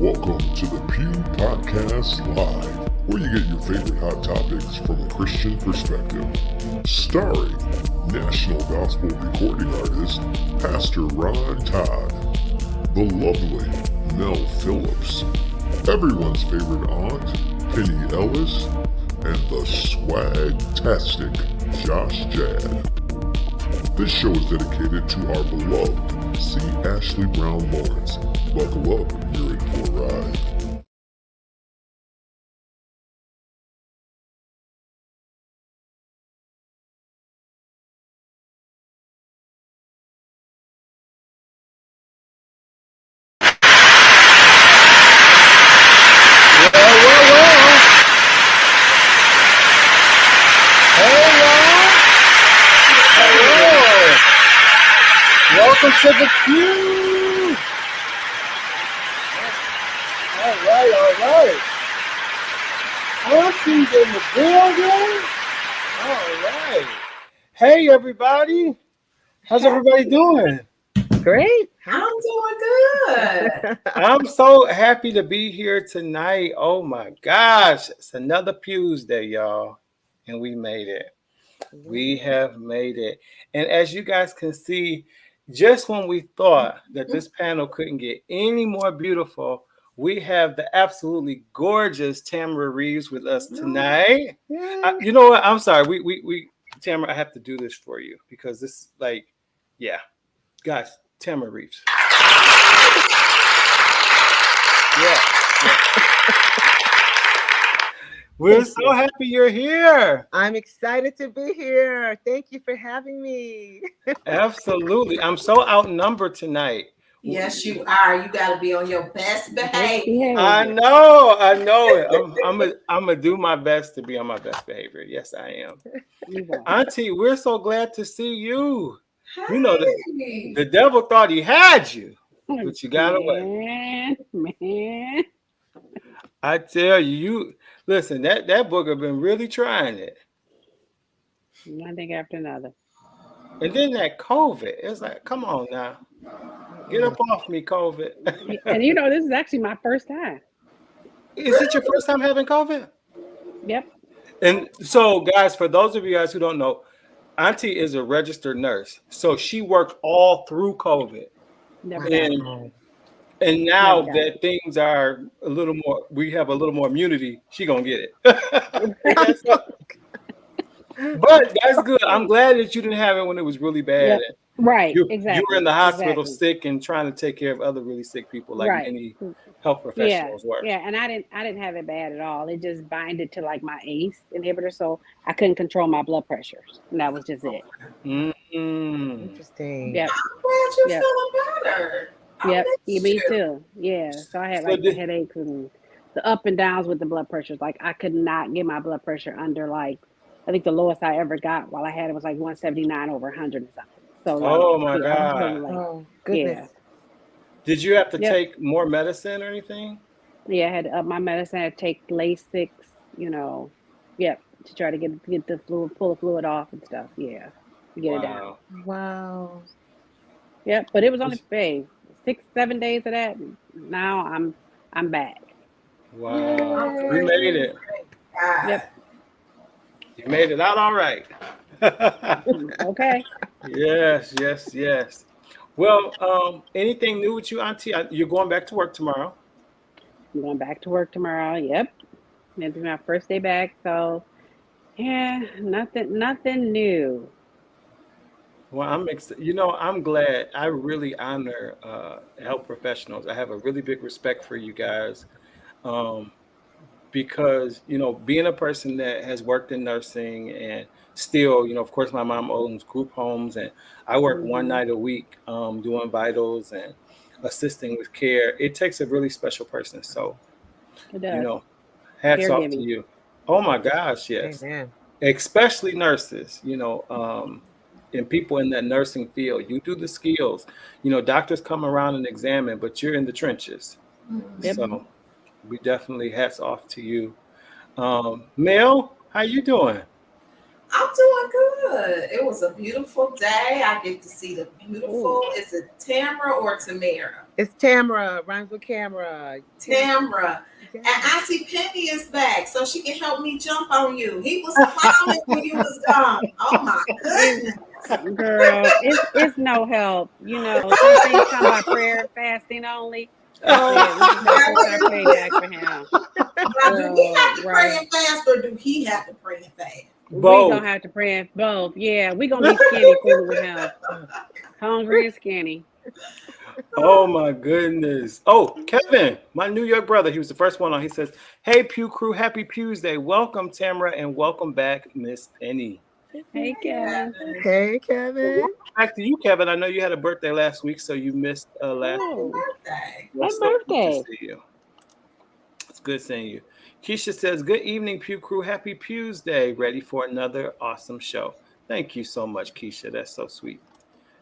Welcome to the Pew Podcast Live, where you get your favorite hot topics from a Christian perspective. Starring National Gospel Recording Artist, Pastor Ron Todd, the lovely Mel Phillips, everyone's favorite aunt, Penny Ellis, and the swag-tastic Josh Jad. This show is dedicated to our beloved C. Ashley Brown Lawrence. Buckle up, you're in for a ride. Welcome to the Pew. All right. Auntie's in the building. All right. Hey, everybody. How's everybody doing? Great. I'm doing good. I'm so happy to be here tonight. Oh my gosh. It's another Pews Day, y'all. And we made it. We have made it. And as you guys can see, just when we thought that this panel couldn't get any more beautiful, we have the absolutely gorgeous Tamara Reeves with us tonight. You know what? I'm sorry. We Tamara, I have to do this for you because this, guys, Tamara Reeves. Yeah. We're so happy you're here. I'm excited to be here. Thank you for having me. Absolutely. I'm so outnumbered tonight. Yes, you are. You got to be on your best behavior. I know it. I'm gonna do my best to be on my best behavior. Yes, I am. Auntie, we're so glad to see you. Hey. You know, the devil thought he had you, but you got away. Man. I tell you, listen, that book have been really trying it. One thing after another. And then that COVID, it's like, come on now. Get up off me, COVID. And you know, this is actually my first time. Is it your first time having COVID? Yep. And so, guys, for those of you guys who don't know, Auntie is a registered nurse. So she worked all through COVID. Never And now that things are a little more, we have a little more immunity, she gonna get it. But that's good. I'm glad that you didn't have it when it was really bad. Yep. Right, You were in the hospital sick and trying to take care of other really sick people, like many health professionals were. Yeah, and I didn't have it bad at all. It just binded to like my ACE inhibitor, so I couldn't control my blood pressures, and that was just it. Interesting. Yep. I'm glad you're feeling better. Yep, me too. Yeah, so I had like the headaches and the up and downs with the blood pressures. Like I could not get my blood pressure under I think the lowest I ever got while I had it was like 179 over 100 or something. So oh my God. Oh goodness. Yeah. Did you have to take more medicine or anything? Yeah, I had to up my medicine. I had to take Lasix, to try to get the fluid, pull the fluid off and stuff. Yeah, to get it down. Wow. Yep, but it was only 6-7 days of that. Now I'm back. Wow, we made it. Yep. You made it out all right. Okay. Yes. Well, anything new with you, Auntie? You're going back to work tomorrow. I'm going back to work tomorrow. Yep. It'll be my first day back. So, yeah, nothing new. Well, I'm glad. I really honor health professionals. I have a really big respect for you guys. Because, being a person that has worked in nursing and still, of course, my mom owns group homes and I work one night a week doing vitals and assisting with care. It takes a really special person. So, It does. Hats off to you. Oh, my gosh, yes. Amen. Especially nurses, and people in that nursing field. You do the skills. Doctors come around and examine, but you're in the trenches. Yep. So we definitely hats off to you. Mel, how you doing? I'm doing good. It was a beautiful day. I get to see the beautiful. Ooh. Is it Tamara or Tamara? It's Tamara, rhymes with camera. Tamara. Yes. And Auntie Penny is back, so she can help me jump on you. He was clowning when you was gone. Oh my goodness. Girl, it's no help. You know, some things come by prayer and fasting only. Oh, Yeah, we just gotta push our payback for him. Now, do we have to pray Right. and fast, or do he have to pray and fast? We Both. gonna have to pray and both. Yeah, we gonna be skinny fooling with him. Hungry and skinny. Oh my goodness. Oh, Kevin, my New York brother. He was the first one on. He says, "Hey Pew Crew, happy Pews Day. Welcome Tamara and welcome back Miss Penny." Hey, Kevin. Hey, Kevin. Welcome back to you, Kevin. I know you had a birthday last week, so you missed last Oh, Birthday. week. happy So good to birthday. see you. It's good seeing you. Keisha says, "Good evening, Pew Crew. Happy Pews Day. Ready for another awesome show." Thank you so much, Keisha. That's so sweet.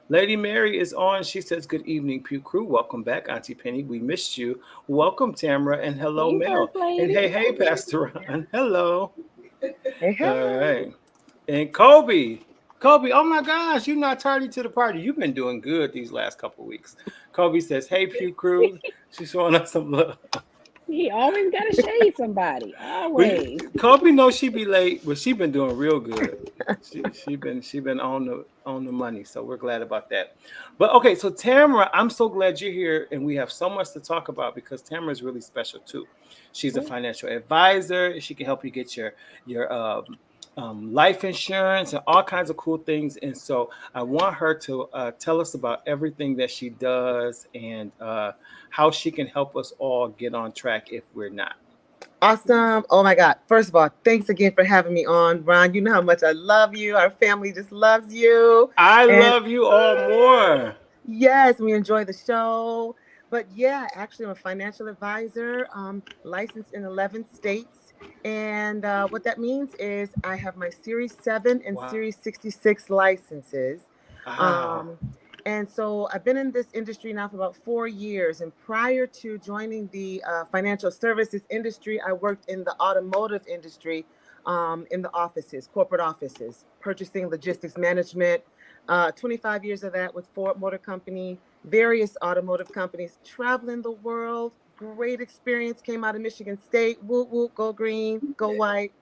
Lady Mary is on. She says, "Good evening, Pew Crew. Welcome back, Auntie Penny. We missed you. Welcome, Tamara, and hello, Hey, Mel. First And Lady. hey, Pastor Ron. Hello. Hey, All hey. right. And Kobe. Kobe, oh my gosh, you're not tardy to the party. You've been doing good these last couple weeks. Kobe says, "Hey, Pew Crew." She's showing us some love. He always gotta shade somebody. Always. Kobe knows she be late, but she been doing real good. She been on the money, so we're glad about that. But okay, so Tamara, I'm so glad you're here, and we have so much to talk about because Tamara is really special too. She's a financial advisor. She can help you get your life insurance and all kinds of cool things. And so I want her to tell us about everything that she does and how she can help us all get on track if we're not. Awesome. Oh my God. First of all, thanks again for having me on, Ron. You know how much I love you. Our family just loves you. I And love you all more. yes, we enjoy the show. But yeah, actually, I'm a financial advisor, licensed in 11 states. And what that means is I have my Series 7 and Wow. Series 66 licenses. Wow. Um, and so I've been in this industry now for about 4 years. And prior to joining the financial services industry, I worked in the automotive industry, in the offices, corporate offices, purchasing, logistics management. 25 years of that with Ford Motor Company, various automotive companies, traveling the world. Great experience. Came out of Michigan State. Whoop, whoop, go green, go white.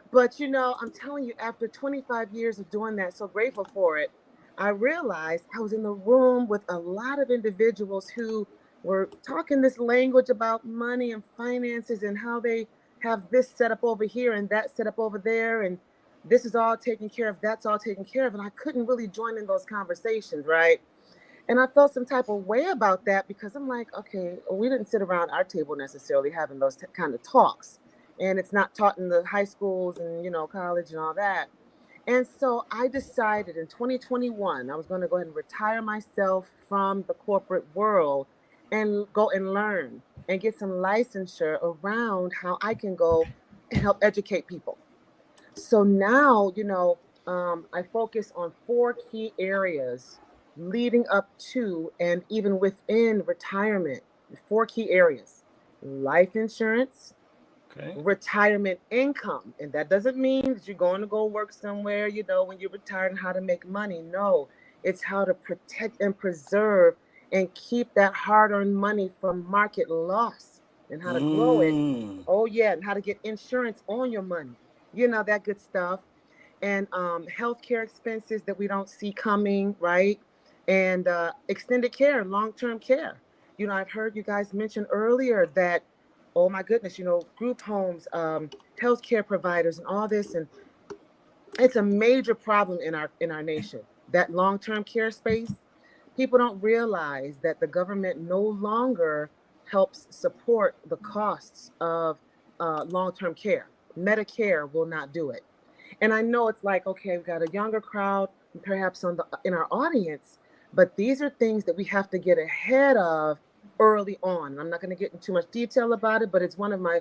But I'm telling you, after 25 years of doing that, so grateful for it, I realized I was in the room with a lot of individuals who were talking this language about money and finances and how they have this set up over here and that set up over there. And this is all taken care of, that's all taken care of. And I couldn't really join in those conversations, right? And I felt some type of way about that because I'm like, okay, we didn't sit around our table necessarily having those kind of talks. And it's not taught in the high schools and, college and all that. And so I decided in 2021, I was going to go ahead and retire myself from the corporate world and go and learn and get some licensure around how I can go and help educate people. So now, I focus on four key areas leading up to and even within retirement. Four key areas: life insurance, Okay. retirement income. And that doesn't mean that you're going to go work somewhere, when you're retired and how to make money. No, it's how to protect and preserve and keep that hard earned money from market loss and how to grow it. Mm. Oh, yeah. And how to get insurance on your money, that good stuff. And healthcare expenses that we don't see coming, right? And extended care, long-term care. I've heard you guys mention earlier that, oh my goodness, group homes, healthcare providers, and all this, and it's a major problem in our nation. That long-term care space, people don't realize that the government no longer helps support the costs of long-term care. Medicare will not do it. And I know it's like, okay, we've got a younger crowd, perhaps in our audience, but these are things that we have to get ahead of early on. I'm not going to get into too much detail about it, but it's one of my,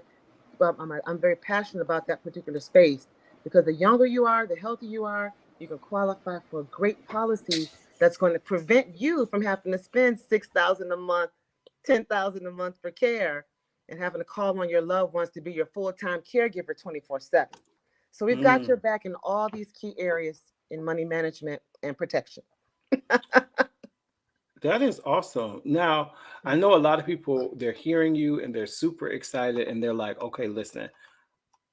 I'm very passionate about that particular space because the younger you are, the healthier you are, you can qualify for a great policy that's going to prevent you from having to spend $6,000 a month, $10,000 a month for care, and having to call on your loved ones to be your full-time caregiver 24/7. So we've got your back in all these key areas in money management and protection. That is awesome. Now, I know a lot of people, they're hearing you and they're super excited and they're like, okay, listen,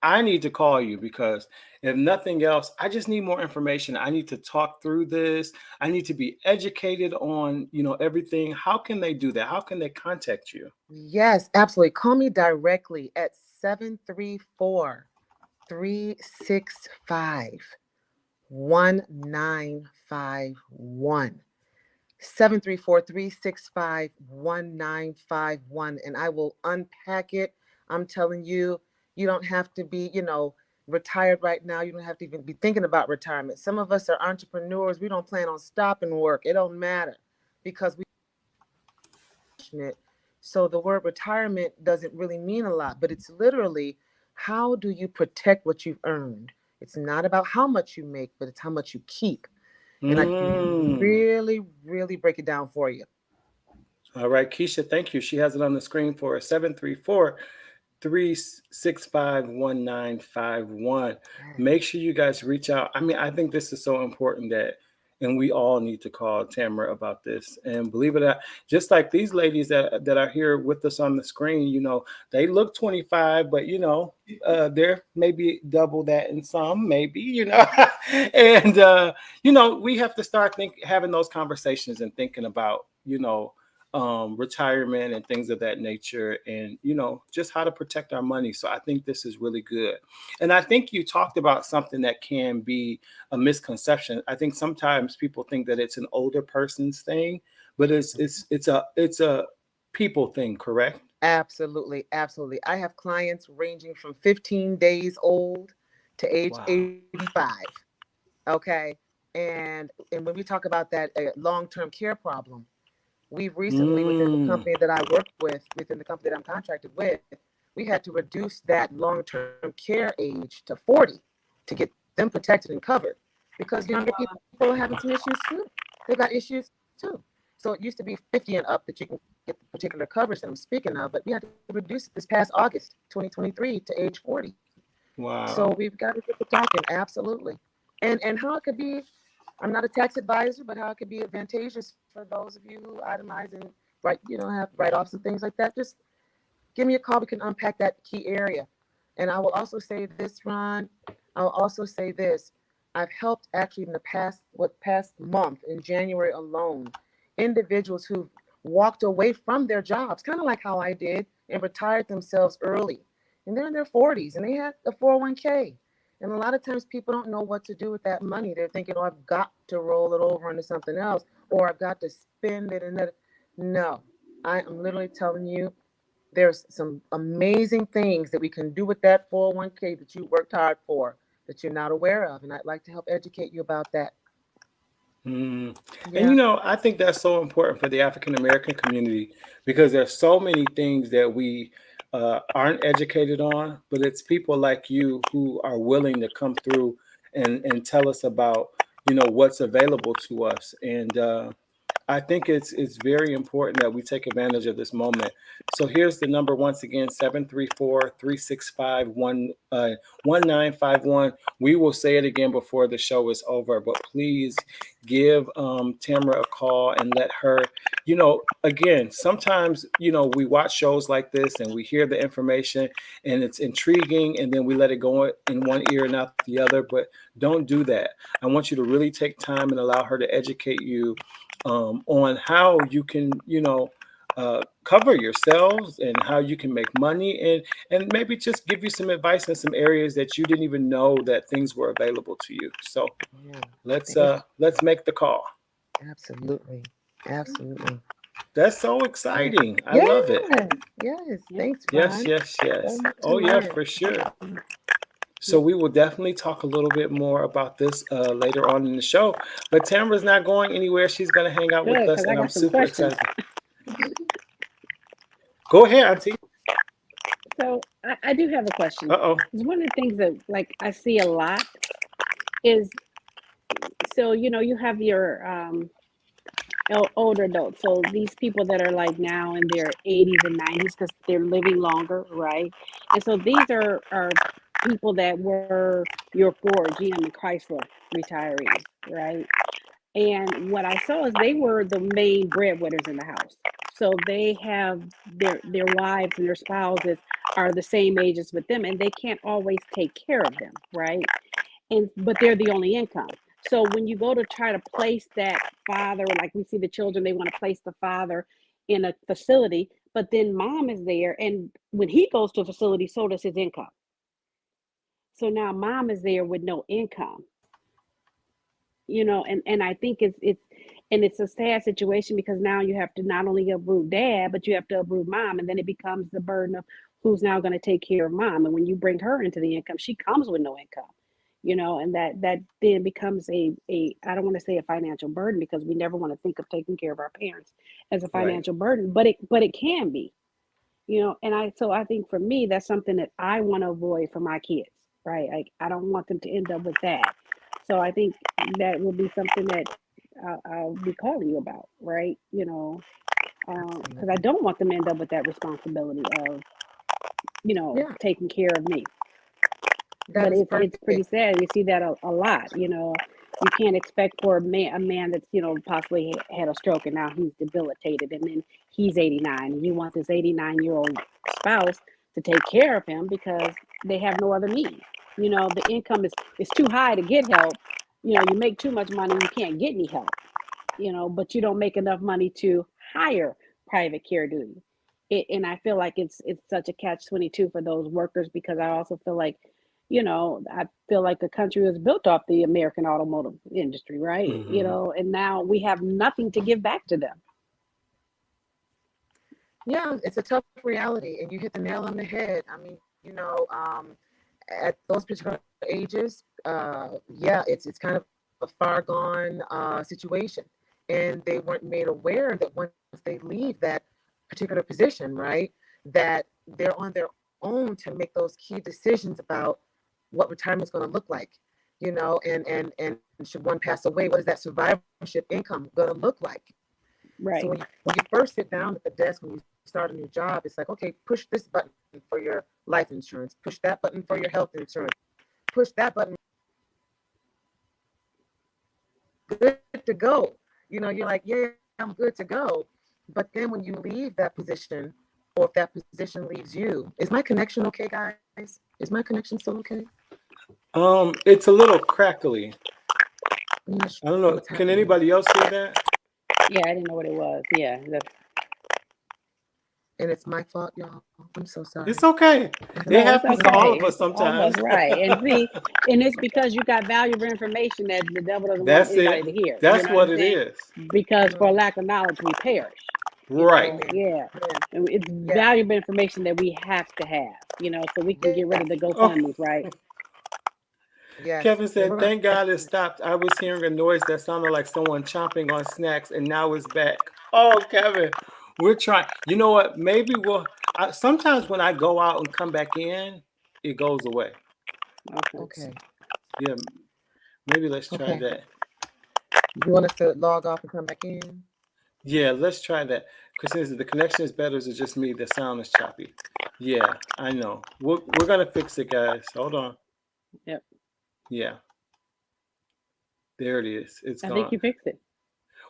I need to call you because if nothing else, I just need more information. I need to talk through this. I need to be educated on, everything. How can they do that? How can they contact you? Yes, absolutely. Call me directly at 734 365 1951. 734-365-1951, and I will unpack it. I'm telling you, you don't have to be, retired right now. You don't have to even be thinking about retirement. Some of us are entrepreneurs. We don't plan on stopping work. It don't matter because we passionate. So the word retirement doesn't really mean a lot, but it's literally, how do you protect what you've earned? It's not about how much you make, but it's how much you keep. And I can really, really break it down for you. All right, Keisha, thank you. She has it on the screen for us, 734-365-1951. Make sure you guys reach out. I mean, I think this is so important and we all need to call Tamara about this. And believe it or not, just like these ladies that are here with us on the screen, they look 25, but they're maybe double that in some, maybe, and we have to start having those conversations and thinking about, retirement and things of that nature, and just how to protect our money. So I think this is really good. And I think you talked about something that can be a misconception. I think sometimes people think that it's an older person's thing, but it's a people thing, correct? Absolutely. I have clients ranging from 15 days old to age 85. Okay. And when we talk about that long-term care problem, we've recently, within the company that I work with, within the company that I'm contracted with, we had to reduce that long-term care age to 40 to get them protected and covered, because younger people are having some issues too. They've got issues too. So it used to be 50 and up that you can get the particular coverage that I'm speaking of, but we had to reduce it this past August 2023 to age 40. Wow. So we've got to get the talking, absolutely. And how it could be, I'm not a tax advisor, but how it could be advantageous for those of you who itemize and have write-offs and things like that. Just give me a call. We can unpack that key area. And I will also say this, Ron. I'll also say this. I've helped actually in the past month, in January alone, individuals who've walked away from their jobs, kind of like how I did, and retired themselves early. And they're in their 40s and they had a 401k. And a lot of times people don't know what to do with that money. They're thinking, oh, I've got to roll it over into something else, or I've got to spend it. No, I am literally telling you, there's some amazing things that we can do with that 401k that you worked hard for that you're not aware of. And I'd like to help educate you about that. Yeah. And I think that's so important for the African American community, because there's so many things that we aren't educated on, but it's people like you who are willing to come through and tell us about what's available to us. And I think it's very important that we take advantage of this moment. So here's the number once again, 734-365-1951. We will say it again before the show is over, but please give Tamara a call and let her, again, sometimes, we watch shows like this and we hear the information and it's intriguing, and then we let it go in one ear and out the other, but don't do that. I want you to really take time and allow her to educate you on how you can, cover yourselves and how you can make money, and maybe just give you some advice in some areas that you didn't even know that things were available to you. So let's make the call. Absolutely. That's so exciting. I love it. Yes. Thanks, Ron. Yes. Oh yeah, for sure. So we will definitely talk a little bit more about this later on in the show. But Tamara's not going anywhere. She's going to hang out with us, and I'm super excited. Go ahead, Auntie. So I do have a question. Uh-oh. One of the things that I see a lot is, so you have your older adults. So these people that are now in their 80s and 90s, because they're living longer, right? And so these are people that were your Ford, GM, and Chrysler retirees, right? And what I saw is they were the main breadwinners in the house. So they have their wives and their spouses are the same ages with them, and they can't always take care of them, right? But they're the only income. So when you go to try to place that father, like we see the children, they want to place the father in a facility, but then mom is there, and when he goes to a facility, so does his income. So now mom is there with no income, and I think it's a sad situation because now you have to not only uproot dad, but you have to uproot mom, and then it becomes the burden of who's now going to take care of mom. And when you bring her into the income, she comes with no income, and that then becomes a I don't want to say a financial burden, because we never want to think of taking care of our parents as a financial burden, but it can be, and I think for me, that's something that I want to avoid for my kids, right? Like, I don't want them to end up with that. So I think that will be something that I'll be calling you about, right? Because I don't want them to end up with that responsibility of, taking care of me. But it's pretty sad. You see that a lot. You can't expect for a man that's possibly had a stroke and now he's debilitated, and then he's 89 and he wants his 89-year-old spouse to take care of him because they have no other means. The income is too high to get help. You make too much money, you can't get any help. But you don't make enough money to hire private care duty. And I feel like it's such a catch-22 for those workers, because I also feel like, I feel like the country was built off the American automotive industry, right? Mm-hmm. And now we have nothing to give back to them. Yeah, it's a tough reality, and you hit the nail on the head. I mean, at those particular ages, it's kind of a far gone situation, and they weren't made aware that once they leave that particular position, right, that they're on their own to make those key decisions about what retirement is going to look like, and should one pass away, what is that survivorship income going to look like? Right. So when you first sit down at the desk, when you start a new job, it's like, okay, push this button for your life insurance, push that button for your health insurance, push that button. Good to go. You're like, yeah, I'm good to go. But then when you leave that position, or if that position leaves you, is my connection okay, guys? Is my connection still okay? It's a little crackly. I don't know. Can anybody else hear that? Yeah, I didn't know what it was. Yeah. And it's my fault, y'all. I'm so sorry. It's okay. It happens to all of us sometimes. Right. And it's because you got valuable information that the devil doesn't want That's anybody it. to hear. That's what it is. Because for lack of knowledge, we perish. Right. Yeah. And it's valuable information that we have to have, so we can get rid of the GoFundMes, right? Yes. Kevin said, thank God it stopped. I was hearing a noise that sounded like someone chomping on snacks, and now it's back. Oh, Kevin, we're trying. You know what? Maybe sometimes when I go out and come back in, it goes away. Okay. Yeah. Maybe let's try that. You want us to log off and come back in? Yeah, let's try that. Christina said the connection is better. Is it just me? The sound is choppy. Yeah, I know. We're going to fix it, guys. Hold on. Yep. Yeah. There it is. It's gone. I think you fixed it.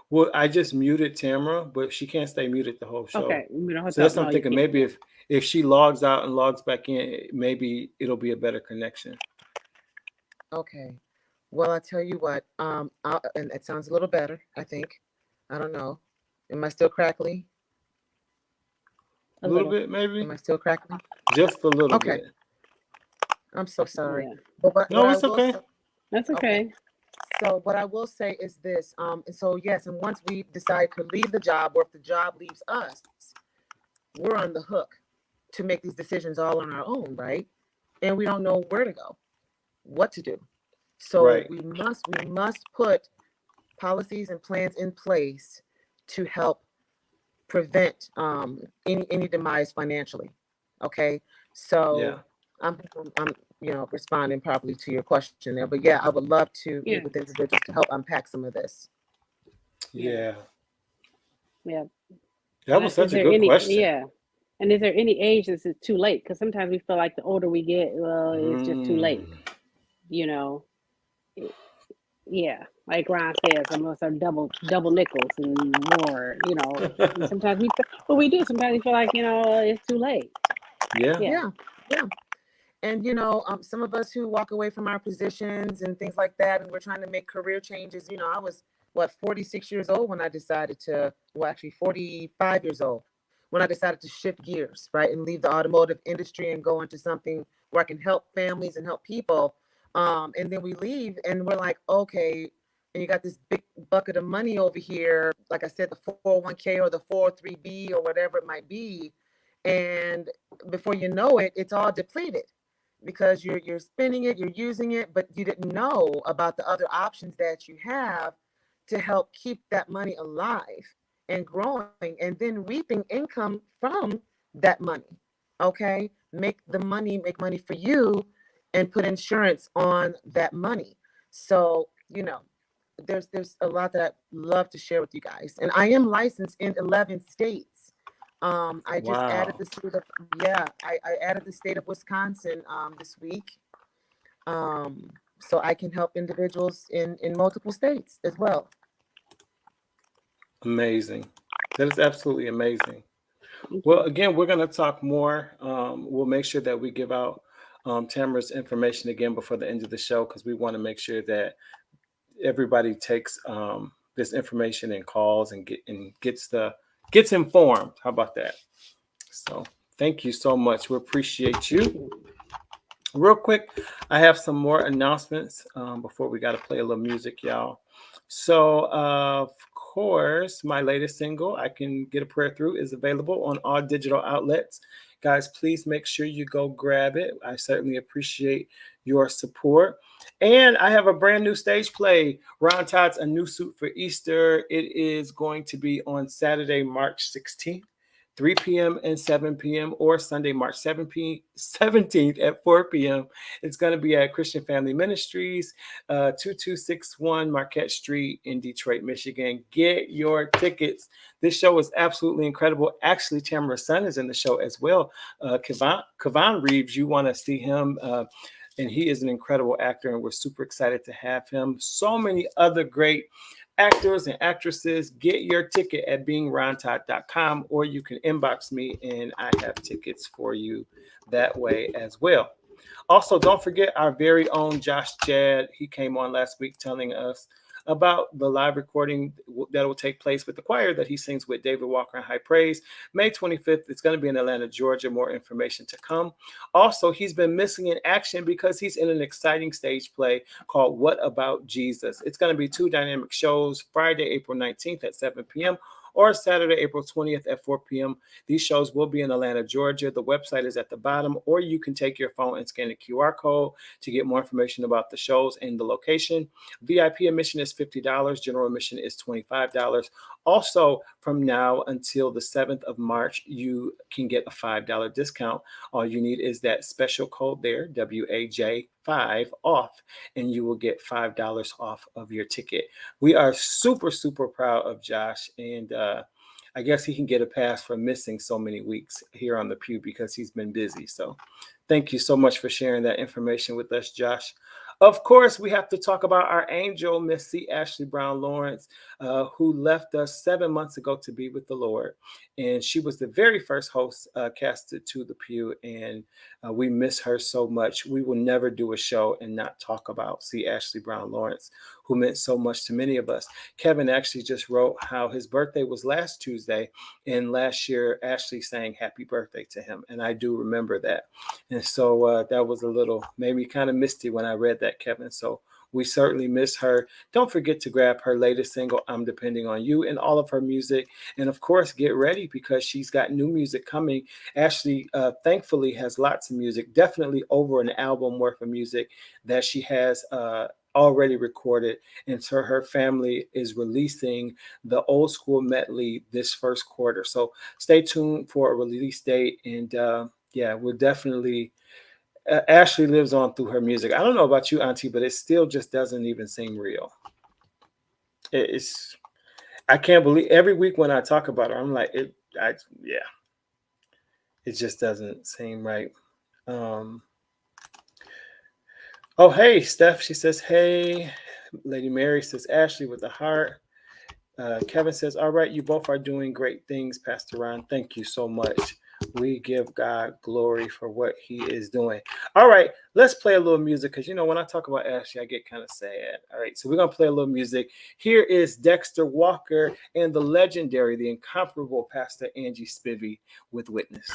Well, I just muted Tamara, but she can't stay muted the whole show. Okay. So that's what I'm thinking. Maybe if she logs out and logs back in, maybe it'll be a better connection. Okay. Well, I tell you what, and it sounds a little better, I think. I don't know. Am I still crackly? A little bit, maybe. Am I still crackly? Just a little bit. I'm so sorry. Yeah. No, it's okay. That's okay. So what I will say is this. So yes, and once we decide to leave the job, or if the job leaves us, we're on the hook to make these decisions all on our own, right? And we don't know where to go, what to do. So we must put policies and plans in place to help prevent any demise financially. Okay. So I'm responding properly to your question there, but I would love to meet with individuals to help unpack some of this. Yeah. Yeah. That was such a good question. Yeah. And is there any age that's too late? Because sometimes we feel like the older we get, well, it's just too late. You know, It- yeah. Like Ron says, some of us are double nickels and more. You know, and sometimes but we do. Sometimes we feel like it's too late. Yeah. Yeah. Yeah, yeah. And some of us who walk away from our positions and things like that, and we're trying to make career changes. I was 46 years old when I decided to, well, actually 45 years old when I decided to shift gears, right, and leave the automotive industry and go into something where I can help families and help people. And then we leave and we're like, okay, and you got this big bucket of money over here, like I said, the 401k or the 403b or whatever it might be. And before you know it, it's all depleted because you're spending it, you're using it, but you didn't know about the other options that you have to help keep that money alive and growing and then reaping income from that money. Okay? Make money for you and put insurance on that money. So, there's a lot that I love to share with you guys. And I am licensed in 11 states. I just added Wow. the state of, yeah, I added the state of Wisconsin this week. So I can help individuals in multiple states as well. Amazing. That is absolutely amazing. Thank Well, you. again, we're going to talk more. We'll make sure that we give out Tamara's information again before the end of the show because we want to make sure that everybody takes this information and calls and gets informed. How about that? So thank you so much. We appreciate Thank you. you. Real quick, I have some more announcements before we got to play a little music, y'all. So, of course, my latest single, I Can Get a Prayer Through, is available on all digital outlets. Guys, please make sure you go grab it. I certainly appreciate your support. And I have a brand new stage play, Ron Todd's A New Suit for Easter. It is going to be on Saturday, March 16th. 3 p.m. and 7 p.m. or Sunday, March 17th at 4 p.m. It's going to be at Christian Family Ministries, 2261 Marquette Street in Detroit, Michigan. Get your tickets. This show is absolutely incredible. Actually, Tamara's son is in the show as well. Kavan Reeves, you want to see him. And he is an incredible actor, and we're super excited to have him. So many other great actors and actresses. Get your ticket at beingrontodd.com, or you can inbox me and I have tickets for you that way as well. Also, don't forget our very own Josh Jad. He came on last week telling us about the live recording that will take place with the choir that he sings with, David Walker and High Praise, May 25th. It's going to be in Atlanta, Georgia. More information to come. Also, he's been missing in action because he's in an exciting stage play called What About Jesus? It's going to be 2 dynamic shows, Friday, April 19th at 7 p.m. or Saturday, April 20th at 4 p.m. These shows will be in Atlanta, Georgia. The website is at the bottom, or you can take your phone and scan the QR code to get more information about the shows and the location. VIP admission is $50. General admission is $25. Also, from now until the 7th of March, you can get a $5 discount. All you need is that special code there, WAJ5 off, and you will get $5 off of your ticket. We are super, super proud of Josh, and I guess he can get a pass for missing so many weeks here on the Pew because he's been busy. So thank you so much for sharing that information with us, Josh. Of course, we have to talk about our angel, Miss C. Ashley Brown Lawrence, who left us 7 months ago to be with the Lord. And she was the very first host casted to the Pew, and we miss her so much. We will never do a show and not talk about C. Ashley Brown Lawrence, who meant so much to many of us. Kevin actually just wrote how his birthday was last Tuesday, and last year Ashley sang happy birthday to him, and I do remember that. And so that was a little, made me kind of misty when I read that, Kevin. So we certainly miss her. Don't forget to grab her latest single, I'm Depending on You, and all of her music. And of course, get ready because she's got new music coming. Ashley, thankfully, has lots of music, definitely over an album worth of music that she has already recorded. And so her family is releasing the old school medley this first quarter. So stay tuned for a release date. And yeah, we'll definitely. Ashley lives on through her music. I don't know about you, Auntie, but it still just doesn't even seem real. It's I can't believe every week when I talk about her, I'm like, yeah. it just doesn't seem right. Oh, hey, Steph. She says, hey. Lady Mary says, Ashley with a heart. Kevin says, all right, you both are doing great things, Pastor Ron. Thank you so much. We give God glory for what he is doing. All right, let's play a little music because, when I talk about Ashley, I get kind of sad. All right, so we're going to play a little music. Here is Dexter Walker and the legendary, the incomparable Pastor Angie Spivey with Witness.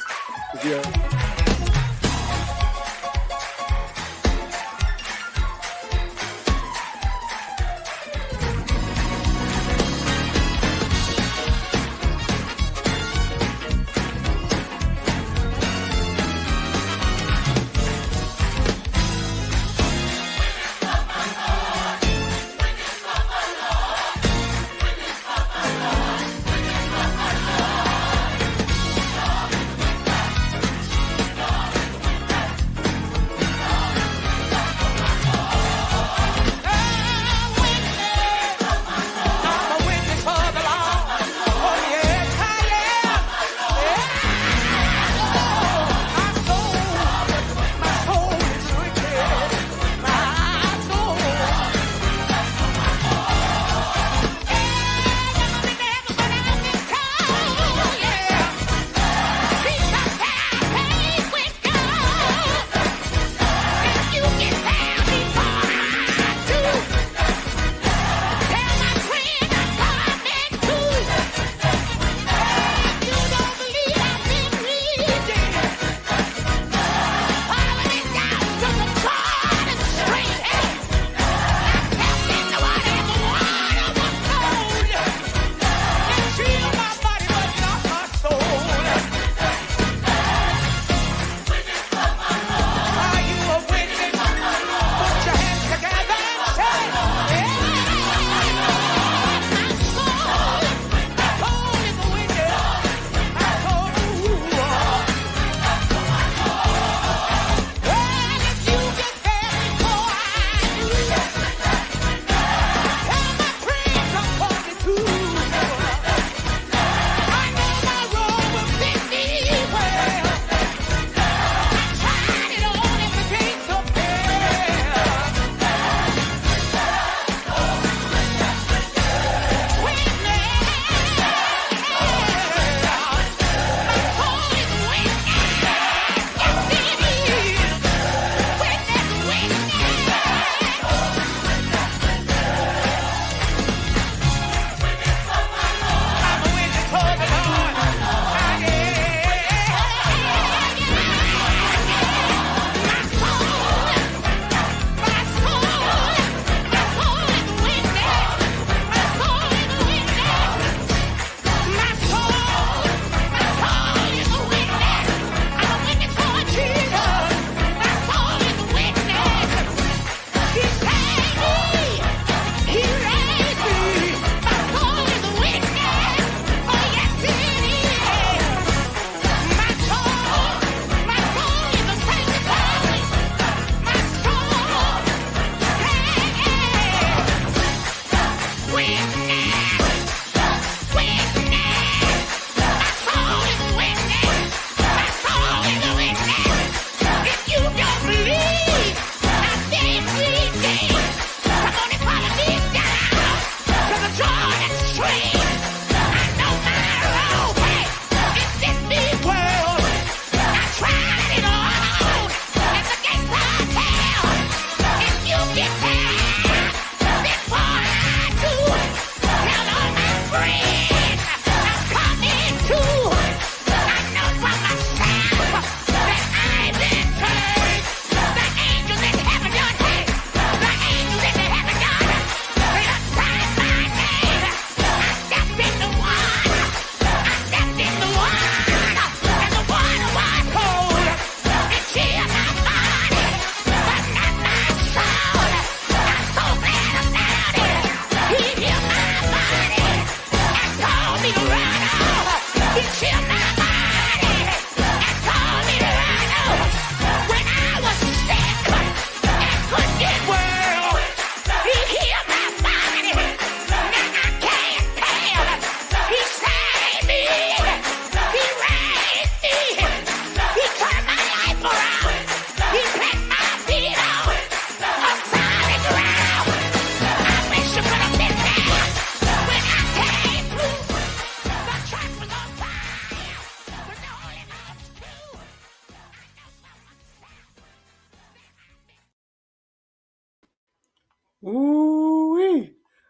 Ooh,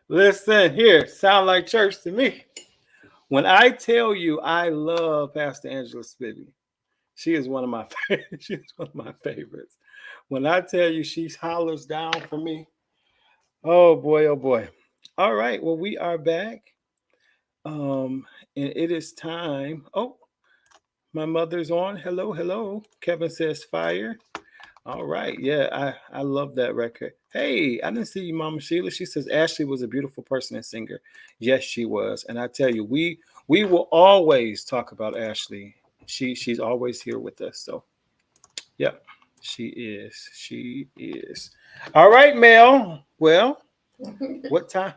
listen here, sound like church to me. When I tell you I love Pastor Angela Spivey, she is one of my she's one of my favorites. When I tell you she hollers down for me, oh boy, oh boy. All right, well we are back, and it is time. Oh, my mother's on. Hello, hello. Kevin says fire. All right. Yeah, I love that record. Hey, I didn't see you, Mama Sheila. She says Ashley was a beautiful person and singer. Yes, she was. And I tell you, we will always talk about Ashley. She's always here with us. So yep, she is. She is. All right, Mel. Well, what time?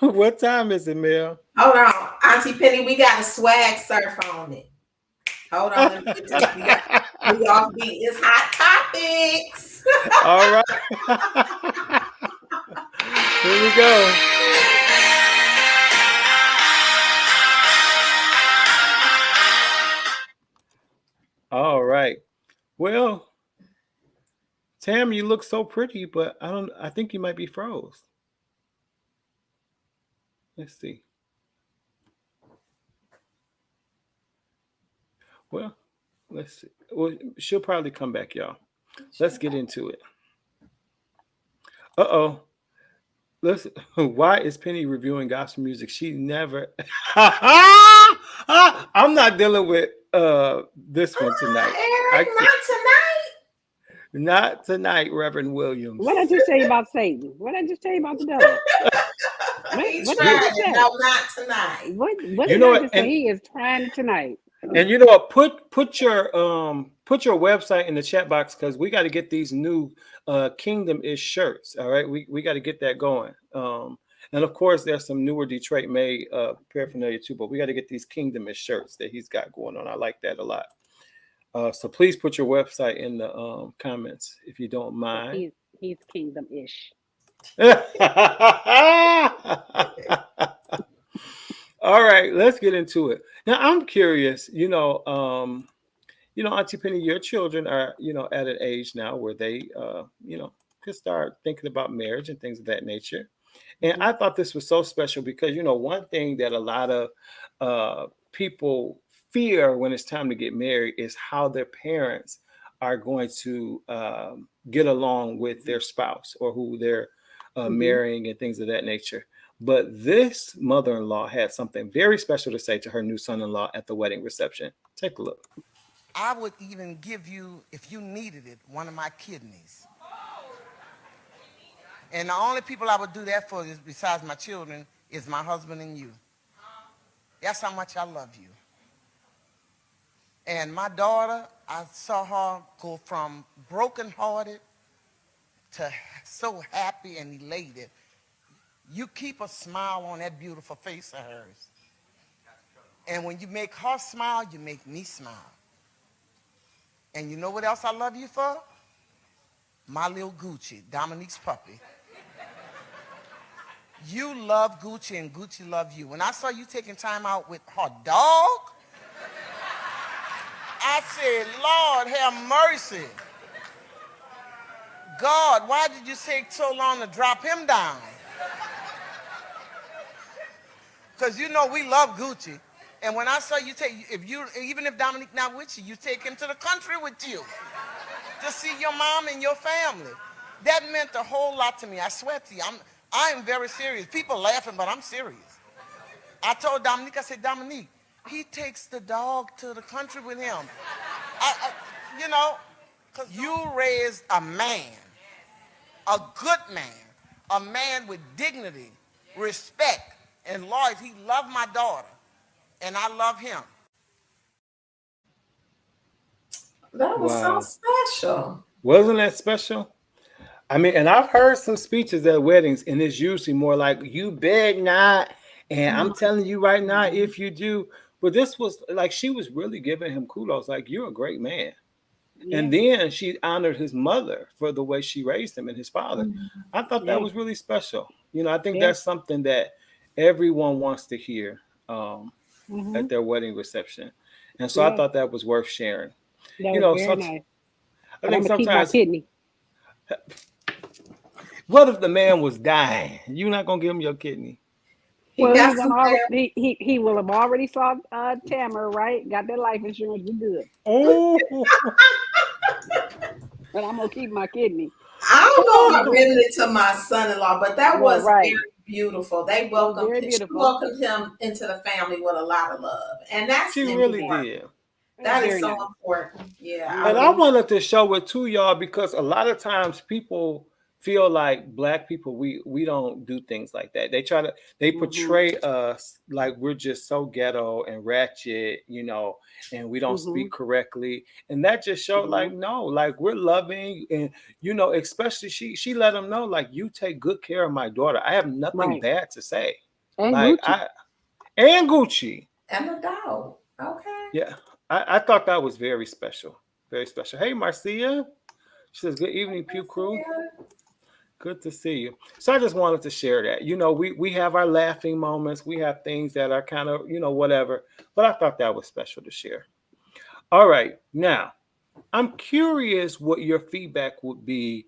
What time is it, Mel? Hold on, Auntie Penny, we got a swag surf on it. Hold on, let me get this. We off beat. It's hot topics. All right. Here we go. All right. Well, Tam, you look so pretty, but I think you might be froze. Let's see. Well, let's see. Well, she'll probably come back, y'all. Let's get into it. Uh-oh. Listen, why is Penny reviewing gospel music? She never I'm not dealing with this one tonight. Eric, not tonight. Not tonight, Reverend Williams. What did I just tell you about Satan? What did I just tell you about the devil? What did I say? No, not tonight. What did I just say? He is trying tonight. And you know what? Put your website in the chat box, because we got to get these new Kingdom-ish shirts. All right, we got to get that going. And of course, there's some newer Detroit made paraphernalia too. But we got to get these Kingdom-ish shirts that he's got going on. I like that a lot. So please put your website in the comments if you don't mind. He's Kingdom-ish. All right, let's get into it. Now, I'm curious, Auntie Penny, your children are, at an age now where they, could start thinking about marriage and things of that nature. And I thought this was so special because, one thing that a lot of people fear when it's time to get married is how their parents are going to get along with their spouse or who they're marrying and things of that nature. But this mother-in-law had something very special to say to her new son-in-law at the wedding reception. Take a look. I would even give you, if you needed it, one of my kidneys. And the only people I would do that for, is, besides my children, is my husband and you. That's how much I love you. And my daughter, I saw her go from brokenhearted to so happy and elated. You keep a smile on that beautiful face of hers. And when you make her smile, you make me smile. And you know what else I love you for? My little Gucci, Dominique's puppy. You love Gucci and Gucci love you. When I saw you taking time out with her dog, I said, Lord, have mercy. God, why did you take so long to drop him down? Because we love Gucci. And when I saw you even if Dominique not with you, you take him to the country with you to see your mom and your family. That meant a whole lot to me. I swear to you, I am very serious. People laughing, but I'm serious. I told Dominique, I said, Dominique, he takes the dog to the country with him. Because you raised a man, a good man, a man with dignity, respect, and loyalty. He loved my daughter, and I love him. That was so special. Wasn't that special? I mean, and I've heard some speeches at weddings, and it's usually more like, you bet not, and I'm telling you right now, if you do. But this was like, she was really giving him kudos, like, you're a great man. Yeah. And then she honored his mother for the way she raised him and his father. I thought that was really special. I think that's something that everyone wants to hear at their wedding reception. And so I thought that was worth sharing. That was very nice. I think sometimes What if the man was dying? You're not gonna give him your kidney. He Well, he got went some already. He will have already saw Tamara, right? Got that life insurance. We good. Oh, But I'm gonna keep my kidney. I don't know if I oh, rented it to my son-in-law, but that No, was right. very beautiful. They It was welcomed very him, she beautiful. welcomed him into the family with a lot of love. And that's she really important. did. It was That is very so nice. important. Yeah, I And I Mm-hmm. really wanted to show it to y'all because a lot of times people feel like black people we don't do things like that. They Mm-hmm. portray us like we're just so ghetto and ratchet, and we don't Mm-hmm. speak correctly. And that just showed Mm-hmm. like no, like we're loving and especially she let them know like you take good care of my daughter. I have nothing Right. bad to say. And Like Gucci. I and Gucci. and a dog. Okay. Yeah. I thought that was very special. Very special. Hey Marcia. She says, "Good evening, Pew Crew. Good to see you." So I just wanted to share that. We have our laughing moments. We have things that are kind of whatever. But I thought that was special to share. All right, now I'm curious what your feedback would be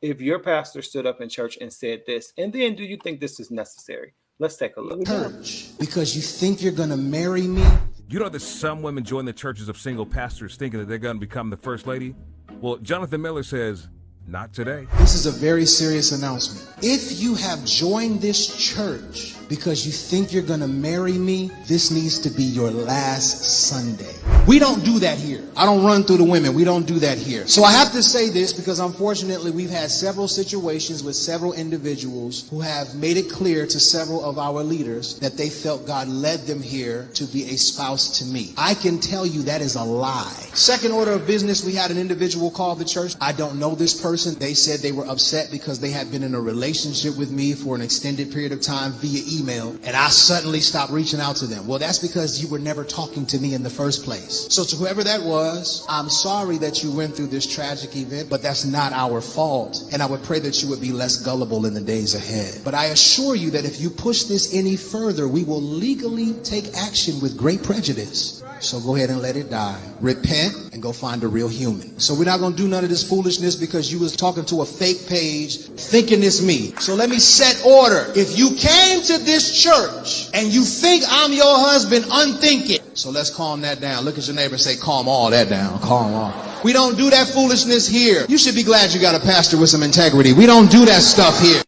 if your pastor stood up in church and said this, and then do you think this is necessary? Let's take a Here look. we go. Church because you think you're going to marry me. You know that some women join the churches of single pastors thinking that they're going to become the first lady? Well, Jonathan Miller says, not today. This is a very serious announcement. If you have joined this church because you think you're going to marry me, this needs to be your last Sunday. We don't do that here. I don't run through the women. We don't do that here. So I have to say this because unfortunately we've had several situations with several individuals who have made it clear to several of our leaders that they felt God led them here to be a spouse to me. I can tell you that is a lie. Second order of business, we had an individual call the church. I don't know this person. They said they were upset because they had been in a relationship with me for an extended period of time via email, and I suddenly stopped reaching out to them. Well, that's because you were never talking to me in the first place. So to whoever that was, I'm sorry that you went through this tragic event, but that's not our fault. And I would pray that you would be less gullible in the days ahead. But I assure you that if you push this any further, we will legally take action with great prejudice. So go ahead and let it die. Repent and go find a real human. So we're not going to do none of this foolishness because you was talking to a fake page thinking it's me. So let me set order. If you came to this church and you think I'm your husband, unthink it. So let's calm that down. Look at your neighbor and say, calm all that down. Calm all. We don't do that foolishness here. You should be glad you got a pastor with some integrity. We don't do that stuff here.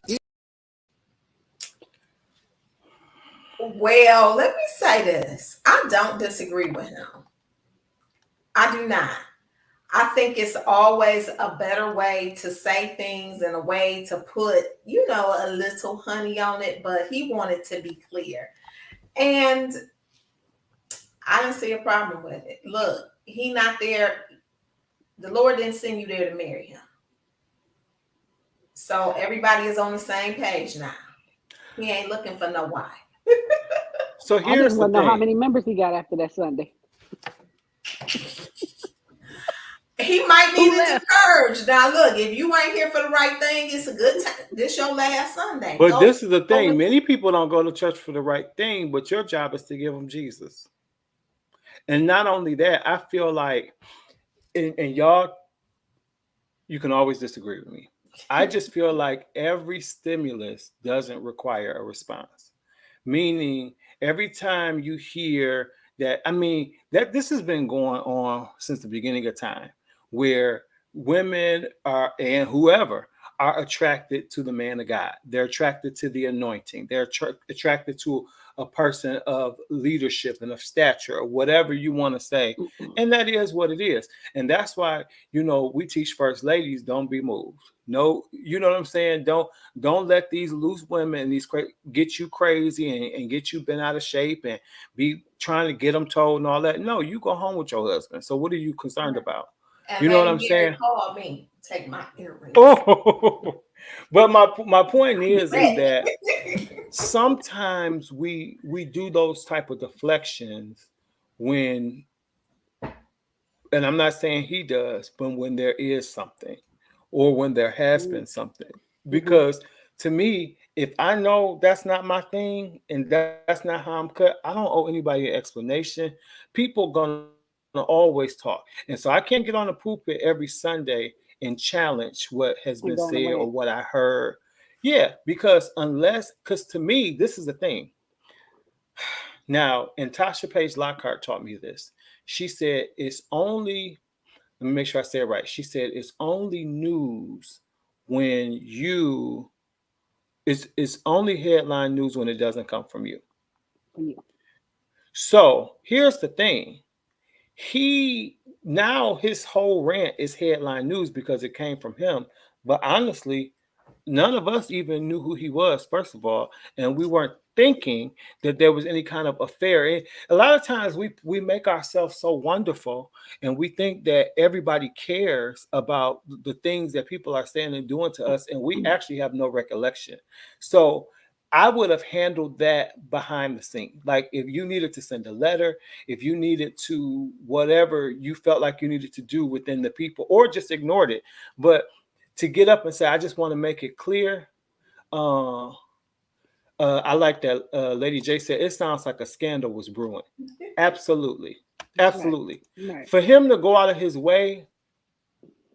Well, let me say this. I don't disagree with him. I do not. I think it's always a better way to say things and a way to put, a little honey on it, but he wanted to be clear. And I didn't see a problem with it. Look, he not there. The Lord didn't send you there to marry him. So everybody is on the same page now. He ain't looking for no wife. So I here's just the want to know how thing. many members he got after that Sunday. He might Who need to left? purge. Now, look, if you ain't here for the right thing, it's a good time. This your last Sunday. But Go- this is the go thing. with- Many people don't go to church for the right thing, but your job is to give them Jesus. And not only that, I feel like, and y'all, you can always disagree with me. I just feel like every stimulus doesn't require a response. Meaning, every time you hear that, that this has been going on since the beginning of time, where women are, and whoever, are attracted to the man of God. They're attracted to the anointing. They're attracted to a person of leadership and of stature, or whatever you want to say. And that is what it is. And that's why, we teach first ladies, don't be moved. No, you know what I'm saying? Don't let these loose women and these get you crazy and get you bent out of shape and be trying to get them told and all that. No, you go home with your husband. So what are you concerned about? And You know what Lady I'm Mary saying? called me. Take my earrings. Oh, but my point is that sometimes we do those type of deflections when, and I'm not saying he does, but when there is something, or when there has been something. Because to me, if I know that's not my thing and that's not how I'm cut, I don't owe anybody an explanation. People gonna always talk. And so I can't get on the pulpit every Sunday and challenge what has been going said away. or what I heard. Yeah, because to me, this is the thing. Now, and Tasha Page Lockhart taught me this. She said, it's only, let me make sure I say it right. She said, it's only news when it's only headline news when it doesn't come from you. Yeah. So here's the thing. His whole rant is headline news because it came from him. But honestly, none of us even knew who he was, first of all, and we weren't thinking that there was any kind of affair. And a lot of times we make ourselves so wonderful, and we think that everybody cares about the things that people are saying and doing to us, and we actually have no recollection. So I would have handled that behind the scene. Like if you needed to send a letter, if you needed to whatever you felt like you needed to do within the people, or just ignored it. But to get up and say, I just want to make it clear. I like that Lady J said, it sounds like a scandal was brewing. Absolutely. Absolutely. Right. For him to go out of his way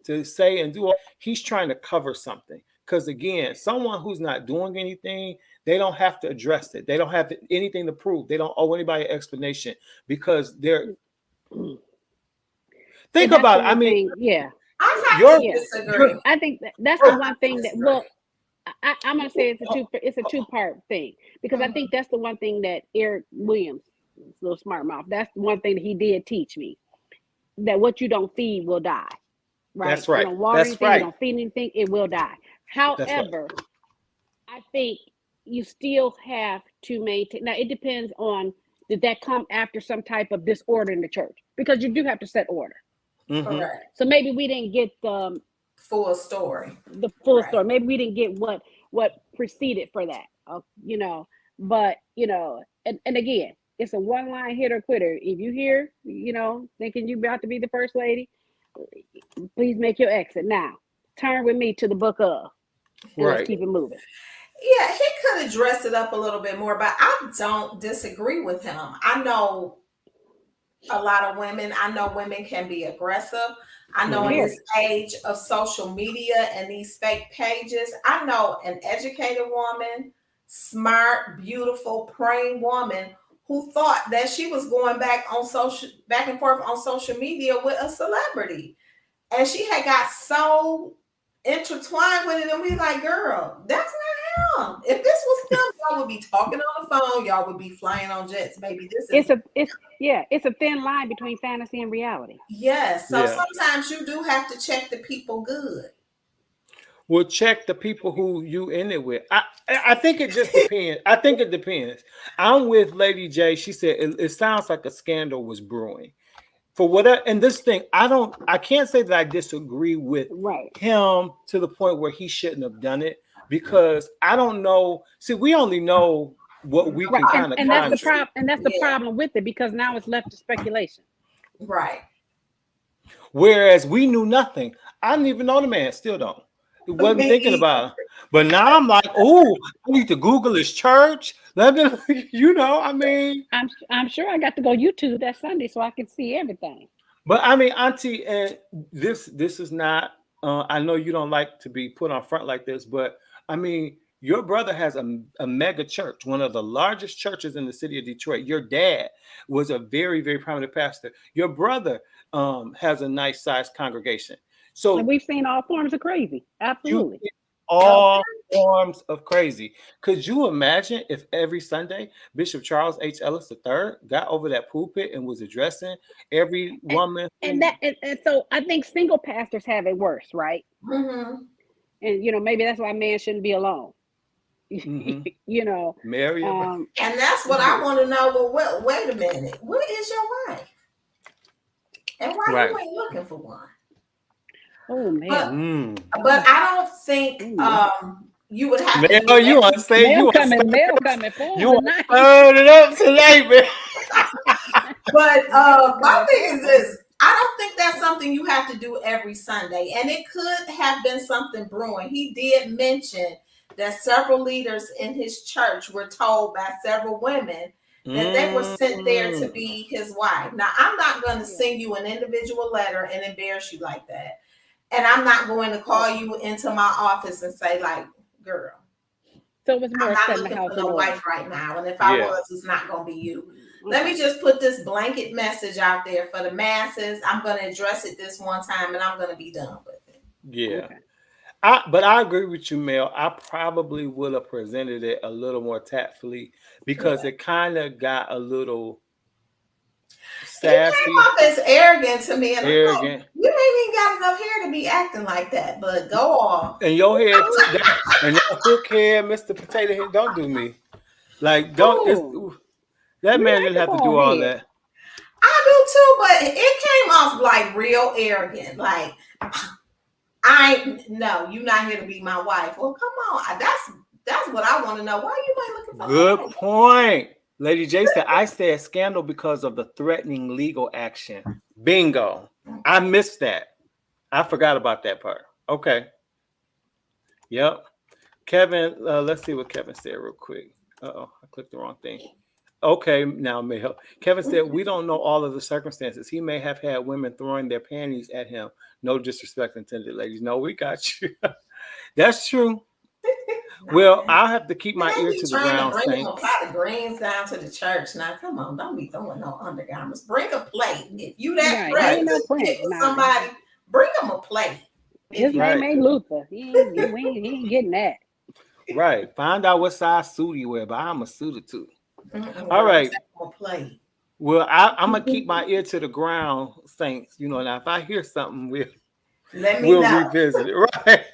to say and do, he's trying to cover something. Because again, someone who's not doing anything, they don't have to address it. They don't have anything to prove. They don't owe anybody an explanation because they're. Think about it. I mean, yeah. I disagree. I think that's the one thing that, well, I'm gonna say it's a two-part thing, because I think that's the one thing that Eric Williams, little smart mouth, that's the one thing that he did teach me, that what you don't feed will die. Right? That's right. You don't water anything, you don't feed anything, it will die. However, I think you still have to maintain. Now it depends on, did that come after some type of disorder in the church? Because you do have to set order. Correct. So maybe we didn't get the full story. The full story. Maybe we didn't get what preceded for that. You know, but you know, and again, it's a one-line hitter quitter. If you hear, you know, thinking you about to be the first lady, please make your exit now. Turn with me to the book of. Let's keep it moving. Yeah, he could have dressed it up a little bit more, but I don't disagree with him. I know a lot of women. I know women can be aggressive. I know in this age of social media and these fake pages, I know an educated woman, smart, beautiful, praying woman who thought that she was going back and forth on social media with a celebrity. And she had got so intertwined with it, and we like, girl, that's not him. If this was him, y'all would be talking on the phone, y'all would be flying on jets, baby. It's a thin line between fantasy and reality. Yes. So sometimes you do have to check the people good. Well, check the people who you in it with. I think it just depends. I think it depends. I'm with Lady J. She said it sounds like a scandal was brewing. For whatever, and this thing, I can't say that I disagree with him to the point where he shouldn't have done it, because I don't know. See, we only know what we can kind of. And that's the problem. And that's the problem with it, because now it's left to speculation. Right. Whereas we knew nothing. I didn't even know the man. Still don't. He wasn't thinking about it. But now I'm like, oh, I need to Google his church. Let me, you know, I mean. I'm sure I got to go YouTube that Sunday so I can see everything. But I mean, Auntie, and this is not, I know you don't like to be put on front like this, but I mean, your brother has a mega church, one of the largest churches in the city of Detroit. Your dad was a very, very prominent pastor. Your brother has a nice sized congregation. So and we've seen all forms of crazy. Absolutely. All forms of crazy. Could you imagine if every Sunday Bishop Charles H. Ellis III got over that pulpit and was addressing every woman? And so I think single pastors have it worse, right? Mm-hmm. And you know, maybe that's why man shouldn't be alone. Mm-hmm. You know, Mary. And that's what I want to know. Well, wait a minute. What is your wife? And why you ain't looking for one? Oh man! But I don't think you would have to. Oh, you want to say mail coming for you want to turn it up tonight, man. But my thing is this: I don't think that's something you have to do every Sunday, and it could have been something brewing. He did mention that several leaders in his church were told by several women that they were sent there to be his wife. Now, I'm not going to send you an individual letter and embarrass you like that. And I'm not going to call you into my office and say, like, girl, So it was I'm more not setting the looking house for in no order. wife right now. And if I Yeah. was, it's not going to be you. Let me just put this blanket message out there for the masses. I'm going to address it this one time and I'm going to be done with it. Yeah. Okay. But I agree with you, Mel. I probably would have presented it a little more tactfully because it kind of got a little He came sassy, off as arrogant to me, and I'm like, arrogant. you ain't even got enough hair to be acting like that, but go off. And your hair, and that hook hair, Mr. Potato Head, don't do me. Like, don't, Oh, that we man like didn't the have to bald do all head. that. I do too, but it came off like real arrogant. Like, no, you're not here to be my wife. Well, come on. That's what I want to know. Why you ain't looking for Good my wife? point. Lady J said, I said scandal because of the threatening legal action. Bingo. I missed that. I forgot about that part. Okay. Yep. Kevin, let's see what Kevin said real quick. Uh-oh, I clicked the wrong thing. Okay, now Mel. Kevin said, we don't know all of the circumstances. He may have had women throwing their panties at him. No disrespect intended, ladies. No, we got you. That's true. Well, I'll have to keep my ear to the ground, Bring Saints. a pot of greens down to the church. Now, come on, don't be throwing no undergarments. Bring a plate. If you that Right. pressed Ain't no to print. get with Nah. somebody, bring them a plate. His name ain't Luther. He ain't getting that. Right. Find out what size suit he wear, but I'm a suited too. Mm-mm, All right. a plate. Well, I'm gonna keep my ear to the ground, Saints. You know, now if I hear something, we'll revisit it. Right.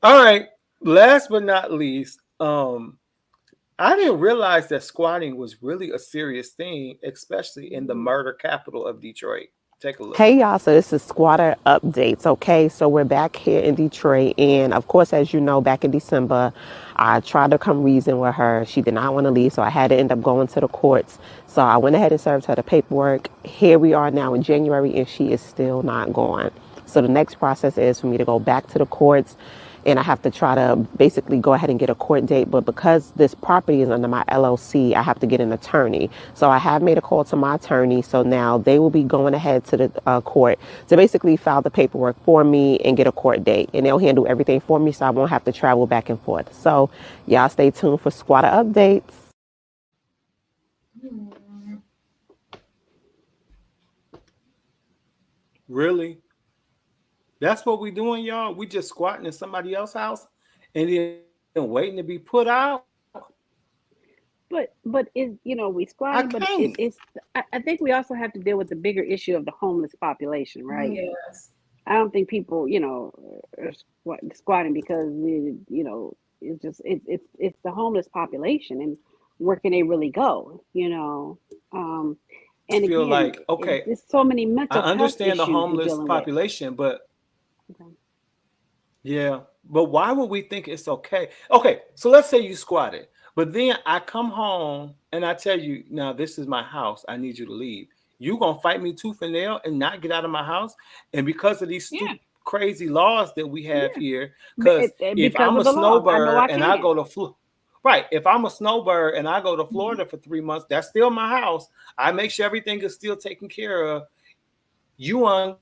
All right. Last but not least, I didn't realize that squatting was really a serious thing, especially in the murder capital of Detroit. Take a look. Hey y'all, so this is Squatter Updates, okay? So we're back here in Detroit, and of course, as you know, back in December, I tried to come reason with her. She did not want to leave, so I had to end up going to the courts. So I went ahead and served her the paperwork. Here we are now in January, and she is still not going. So the next process is for me to go back to the courts, and I have to try to basically go ahead and get a court date. But because this property is under my LLC, I have to get an attorney. So I have made a call to my attorney. So now they will be going ahead to the court to basically file the paperwork for me and get a court date. And they'll handle everything for me, so I won't have to travel back and forth. So y'all stay tuned for Squatter Updates. Really? That's what we doing, y'all? We just squatting in somebody else's house and then waiting to be put out? But is we squatting, but it's I think we also have to deal with the bigger issue of the homeless population, right? Yes. I don't think people, are squatting because it's just it's the homeless population, and where can they really go, and feel again, like, okay, there's so many I mental health understand the issues we're homeless dealing with. population, but Okay. yeah, but why would we think it's okay? Okay, so let's say you squatted, but then I come home and I tell you, now this is my house. I need you to leave. You gonna fight me tooth and nail and not get out of my house? And because of these stupid, crazy laws that we have here, because if because I'm a of the laws, I know snowbird I and I can. go to right, if I'm a snowbird and I go to Florida for 3 months, that's still my house. I make sure everything is still taken care of. You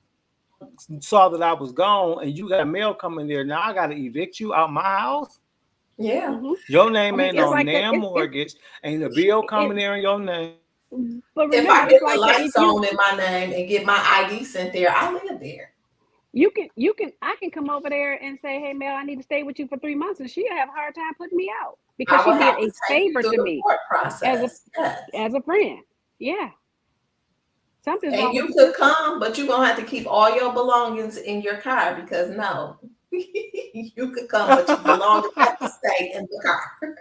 saw that I was gone and you got mail coming there. Now I got to evict you out my house. Yeah. Your name I mean, ain't it's on like damn mortgage. Ain't a bill coming there in your name. But If remember, I it's get the like that. If lights on in my name and get my ID sent there, I live there. I can come over there and say, hey, Mel, I need to stay with you for 3 months, and she'll have a hard time putting me out because I she will did have a to take you favor through to the me court as process. Yes. a friend. Yeah. Something's And wrong you with could the system. come, but you're gonna have to keep all your belongings in your car because no, you could come, but your belongings have to stay in the car.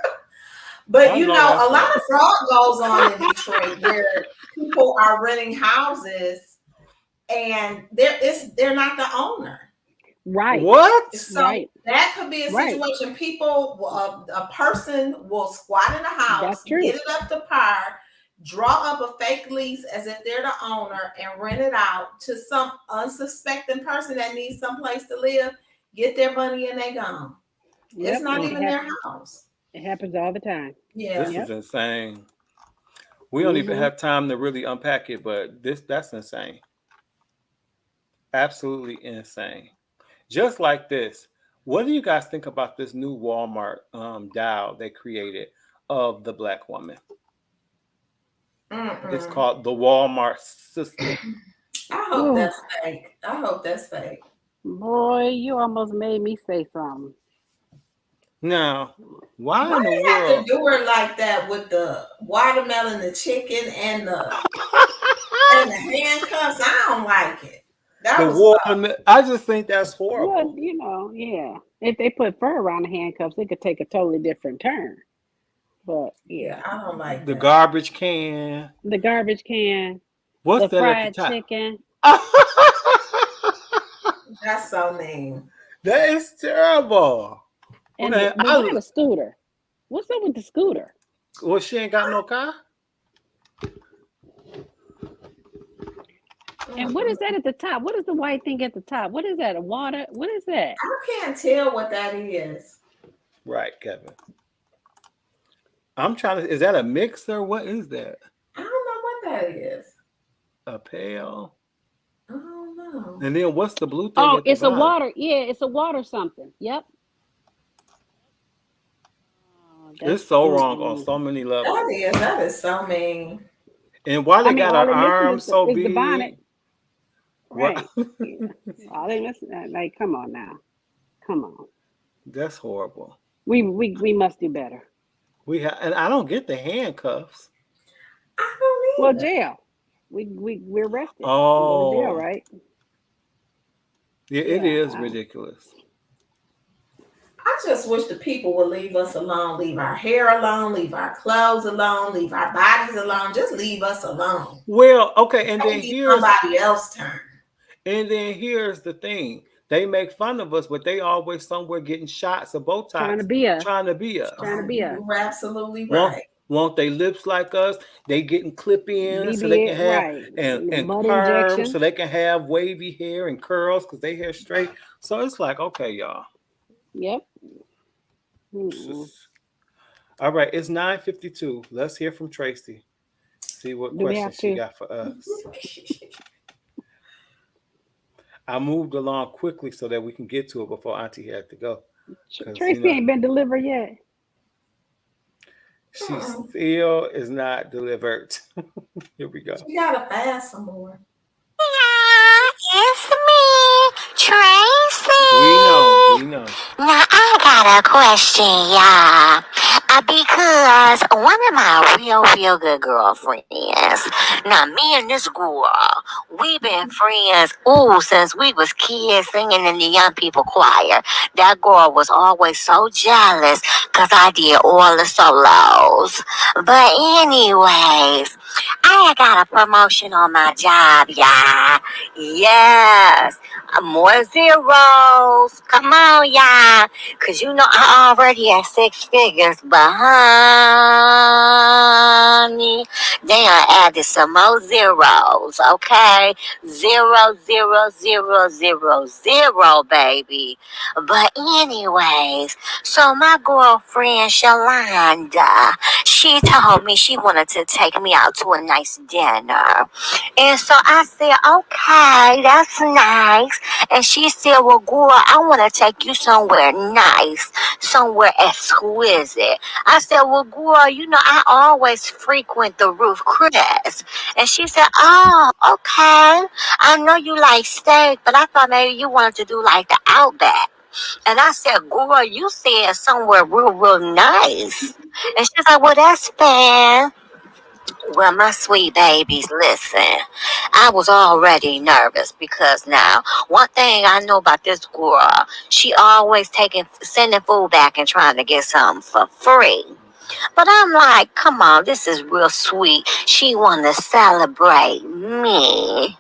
But I a know lot that's of fraud goes on in Detroit where people are renting houses and they're not the owner. Right. What? So Right. that could be a Right. situation. People, a person will squat in a house, That's true. get it up to par, draw up a fake lease as if they're the owner, and rent it out to some unsuspecting person that needs someplace to live. Get their money and they gone. Yep. It's not And even their house. it happens all the time. Yeah. This Yep. is insane. We don't even have time to really unpack it, but that's insane. Absolutely insane. just like this. What do you guys think about this new Walmart doll they created of the black woman? It's called the Walmart sister. I hope that's fake. I hope that's fake. Boy, you almost made me say something. Now, why in the Why you have to world? do her like that with the watermelon, the chicken, and the handcuffs? I don't like it. That The was water. I just think that's Well, horrible. you know, yeah. If they put fur around the handcuffs, it could take a totally different turn. But yeah, yeah, I don't like The that. garbage can. the garbage can, What's the that at the fried top? chicken, That's so mean. That is terrible. and Okay, but why the scooter? What's up with the scooter? well, she ain't got no car. And what is that at the top? What is the white thing at the top? What is that? A water? What is that? I can't tell what that is. Right, Kevin. I'm trying to. Is that a mixer? What is that? I don't know what that is. A pail? I don't know. And then what's the blue thing Oh, at the it's a bottom? water. Yeah, it's a water something. Yep. It's so wrong on so many levels. That is so mean. And why they got all her they missing arms so is big? the bonnet. What? Right. Yeah. All they missing, like, come on now. Come on. That's horrible. We must do better. And I don't get the handcuffs. I don't Well, either. jail. We're arrested. We go to Oh, jail, right? yeah, it Yeah, is ridiculous. I just wish the people would leave us alone, leave our hair alone, leave our clothes alone, leave our bodies alone. Just leave us alone. Well, okay, and then Maybe somebody else's turn. here's the thing. They make fun of us, but they always somewhere getting shots or Botox. Trying to be us. Trying to be us. You're absolutely right. Want they lips like us? They getting clip-ins so they can have right. and Butt perms injection. so they can have wavy hair and curls because they hair straight. So it's like, okay, y'all. Yep. All right, it's 9:52. Let's hear from Tracy. See what questions she got for us. I moved along quickly so that we can get to it before Auntie had to go. Tracy ain't been delivered yet. She still is not delivered. Here we go. You gotta fast some more. It's me, Tracy. We know. Now I got a question, y'all. Because one of my real good girlfriends. Now me and this girl, we been friends since we was kids singing in the young people choir. That girl was always so jealous because I did all the solos. But anyways, I got a promotion on my job, y'all. Yes. More zeros. Come on, y'all. Because you know I already had 6 figures. But, honey, they are added some more zeros, okay? 0, 0, 0, 0, 0, baby. But anyways, so my girlfriend, Shalonda, she told me she wanted to take me out to a nice dinner. And so I said, okay, that's nice. And she said, well, girl, I want to take you somewhere nice, somewhere exquisite. I said, well, girl, you know, I always frequent the Roof Chris. And she said, oh, okay. I know you like steak, but I thought maybe you wanted to do like the Outback. And I said, girl, you said somewhere real nice. And she's like, well, that's fine. Well, my sweet babies, listen, I was already nervous because now, one thing I know about this girl, she always sending food back and trying to get something for free. But I'm like, come on, this is real sweet. She want to celebrate me.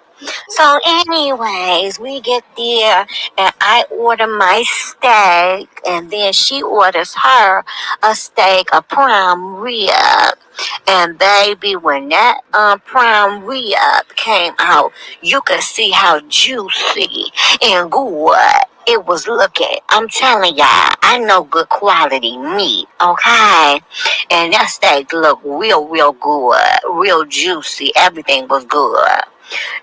So anyways, we get there and I order my steak and then she orders her a steak, a prime rib. And baby, when that prime rib came out, you could see how juicy and good it was looking. I'm telling y'all, I know good quality meat, okay? And that steak looked real good, real juicy. Everything was good.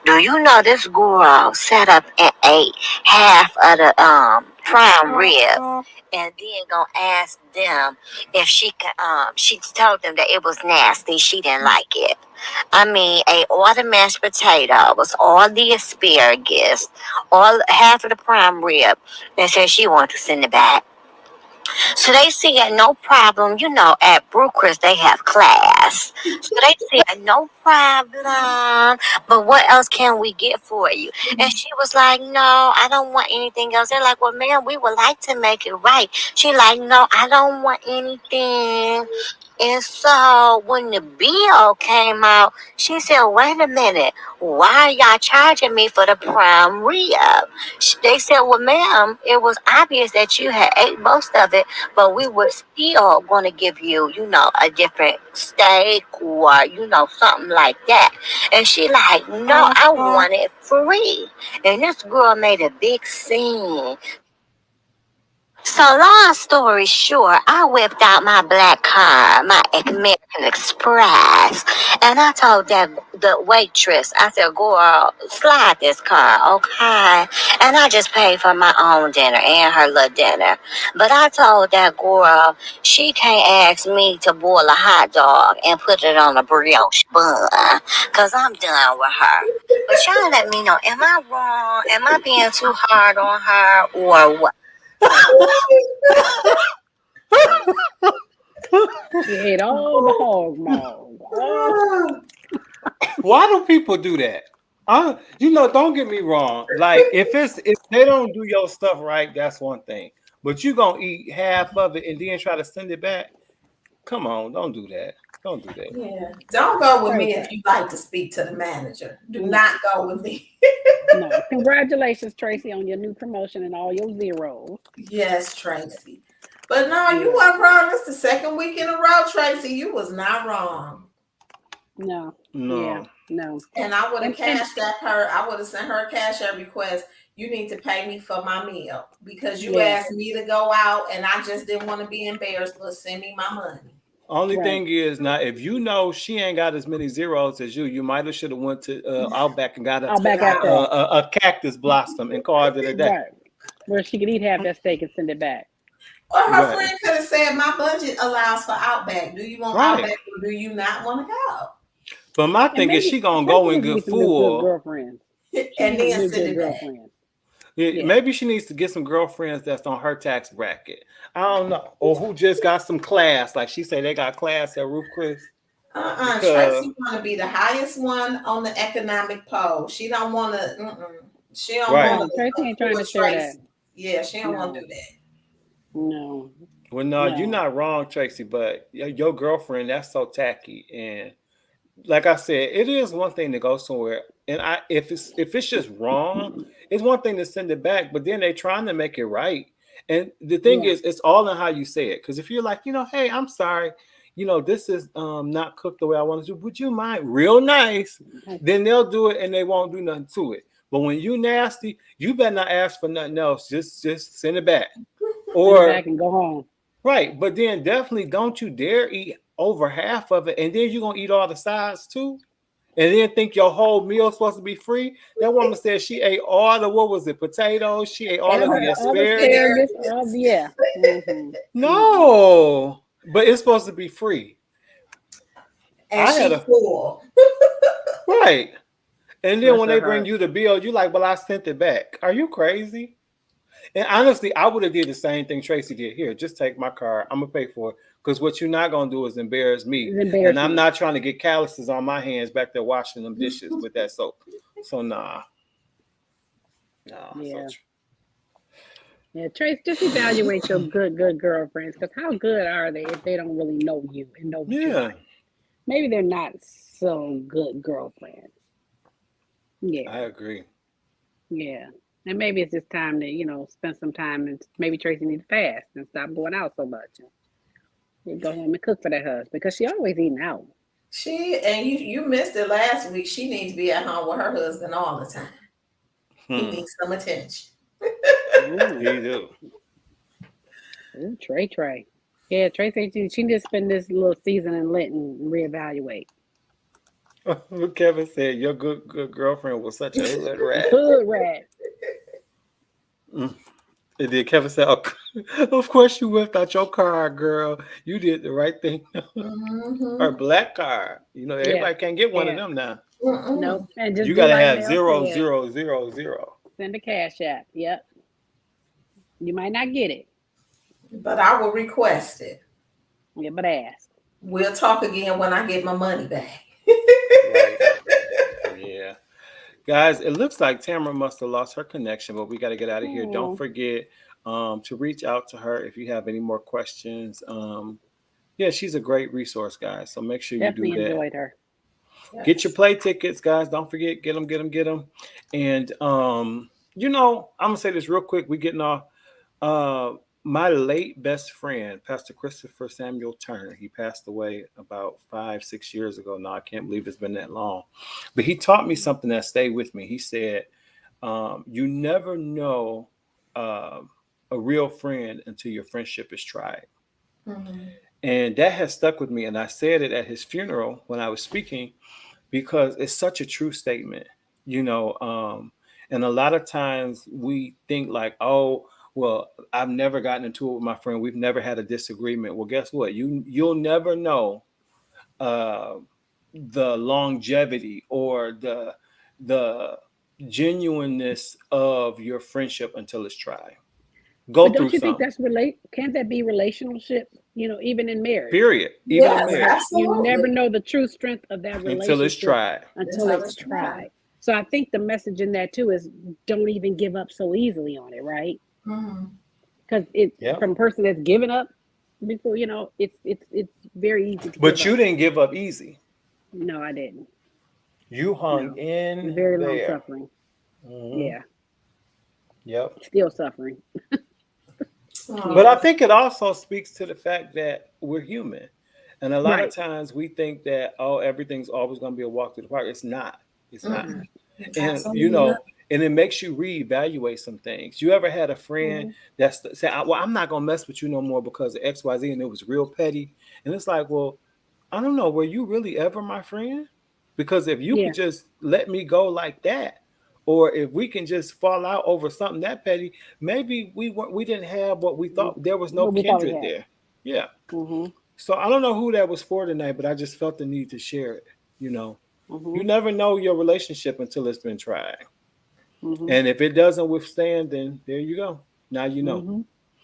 Do you know this girl sat up and ate half of the prime rib and then gonna ask them if she could she told them that it was nasty, she didn't like it. I mean, ate all the mashed potatoes, all the asparagus, all half of the prime rib, and said she wanted to send it back. So they see it no problem. You know, at Brewcrest they have class. So they see it no problem. But what else can we get for you? And she was like, no, I don't want anything else. They're like, well, ma'am, we would like to make it right. She like, no, I don't want anything. And so when the bill came out, she said, wait a minute, why are y'all charging me for the prime rib? They said, well, ma'am, it was obvious that you had ate most of it, but we were still going to give you, you know, a different steak or, you know, something like that. And she like, no, I want it free. And this girl made a big scene. So long story short, I whipped out my black car, my American Express, and I told the waitress, I said, girl, slide this car, okay? And I just paid for my own dinner and her little dinner. But I told that girl she can't ask me to boil a hot dog and put it on a brioche bun, because I'm done with her. But y'all let me know, am I wrong? Am I being too hard on her or what? You ate all the hog maws. Why do people do that? You know, don't get me wrong. Like if they don't do your stuff right, that's one thing. But you gonna eat half of it and then try to send it back? Come on, don't do that. Don't do that. Yeah. Don't go with me if you like to speak to the manager. Do not go with me. No. Congratulations, Tracy, on your new promotion and all your zeros. Yes, Tracy. But no, you weren't wrong. It's the second week in a row, Tracy. You was not wrong. No. No. Yeah, no. And I would have cashed that her. I would have sent her a cash app request. You need to pay me for my meal because you asked me to go out and I just didn't want to be embarrassed. But send me my money. Only thing is now, if you know she ain't got as many zeros as you might have should have went to Outback and got a cactus blossom and called it a day. Right. Where she could eat half that steak and send it back. Or her friend could have said, my budget allows for Outback. Do you want Outback or do you not want to go? But my thing is she going to go in good food. Girlfriends. And then send it back. Yeah, maybe she needs to get some girlfriends that's on her tax bracket. I don't know. Or who just got some class. Like she said they got class at Roof Chris. Tracy want to be the highest one on the economic pole. She don't want to. She don't want to. Tracy ain't trying to share that. Yeah, she don't want to do that. No. Well, no, you're not wrong, Tracy. But your girlfriend, that's so tacky. And like I said, it is one thing to go somewhere. And if it's just wrong, it's one thing to send it back. But then they're trying to make it right. And the thing is, it's all in how you say it. Because if you're like, hey, I'm sorry, this is not cooked the way I want to do. Would you mind? Real nice. Then they'll do it and they won't do nothing to it. But when you nasty, you better not ask for nothing else. Just send it back. Or send it back and go home. Right. But then definitely don't you dare eat over half of it. And then you're going to eat all the sides too. And then think your whole meal's supposed to be free. That woman said she ate all the, what was it, potatoes? She ate all of the asparagus. Yeah. Mm-hmm. No, but it's supposed to be free. And she's full. Right. And then when they bring you the bill, you like, well, I sent it back. Are you crazy? And honestly, I would have did the same thing Tracy did. Here, just take my card. I'm going to pay for it. Because what you're not going to do is embarrass me. And I'm not trying to get calluses on my hands back there washing them dishes with that soap. So, nah. Yeah. Yeah, Trace, just evaluate your good girlfriends. Because how good are they if they don't really know you and know what you like? Maybe they're not so good girlfriends. Yeah. I agree. Yeah. And maybe it's just time to, spend some time and maybe Tracy needs to fast and stop going out so much. You go home and cook for that husband because she always eating out. You missed it last week. She needs to be at home with her husband all the time. He needs some attention. He do. Ooh, Trey. Yeah, Trey said she needs to spend this little season in Lent and reevaluate. Kevin said your good girlfriend was such a hood rat. Hood rat. Mm. And then Kevin said, oh, of course you whipped out your car, girl. You did the right thing. Her Mm-hmm. black car. You know, Yeah. everybody can't get one of Yeah. them now. Nope. And just You do gotta like have Mel 0, said. 0, 0, 0. Send a cash app. Yep. You might not get it. But I will request it. Yeah, but ask. We'll talk again when I get my money back. Right. Yeah. Guys, it looks like Tamara must have lost her connection, but we got to get out of here. Don't Oh, forget to reach out to her if you have any more questions. Yeah, she's a great resource, guys. So make sure you do definitely that. enjoyed her. Get your play tickets, guys. Don't forget, get them. And you know, I'm gonna say this real quick. We getting off. Uh, my late best friend, Pastor Christopher Samuel Turner, he passed away about 5-6 years ago. Now I can't believe it's been that long, but he taught me something that stayed with me. He said, "You never know a real friend until your friendship is tried." Mm-hmm. And that has stuck with me. And I said it at his funeral when I was speaking because it's such a true statement, you know. And a lot of times we think like, oh, well, I've never gotten into it with my friend. We've never had a disagreement. Well, guess what? You'll never know uh, the longevity or the genuineness of your friendship until it's tried. Go But through don't you think some. that's can't that be relationship? You know, even in marriage. Period. Even in Yes, marriage You never absolutely. know the true strength of that until it's relationship tried. until Until it's it's tried. tried. So I think the message in that too is don't even give up so easily on it, right? Mm-hmm. Because it's Yeah. from a person that's given up before, you know, it's very easy to But give you up. didn't give up easy. No, I didn't. You hung No. in Very long there. suffering. Mhm. Yeah. Yep. Still suffering. But I Oh, think it also speaks to the fact that we're human. And a lot of Right. times we think that, oh, everything's always going to be a walk through the park. It's not. It's not. mm-mm. And, you Absolutely not. know, and it makes you reevaluate some things. You ever had a friend Mhm. that's say, well, I'm not going to mess with you no more because of XYZ, and it was real petty. And it's like, well, I don't know. Were you really ever my friend? Because if you Yeah. could just let me go like that, or if we can just fall out over something that petty, maybe we didn't have what we thought. There was no What we thought we kindred had. there. Yeah. Mm-hmm. So I don't know who that was for tonight, but I just felt the need to share it. You know, Mm-hmm. you never know your relationship until it's been tried. Mm-hmm. And if it doesn't withstand, then there you go. Now you know. Mm-hmm.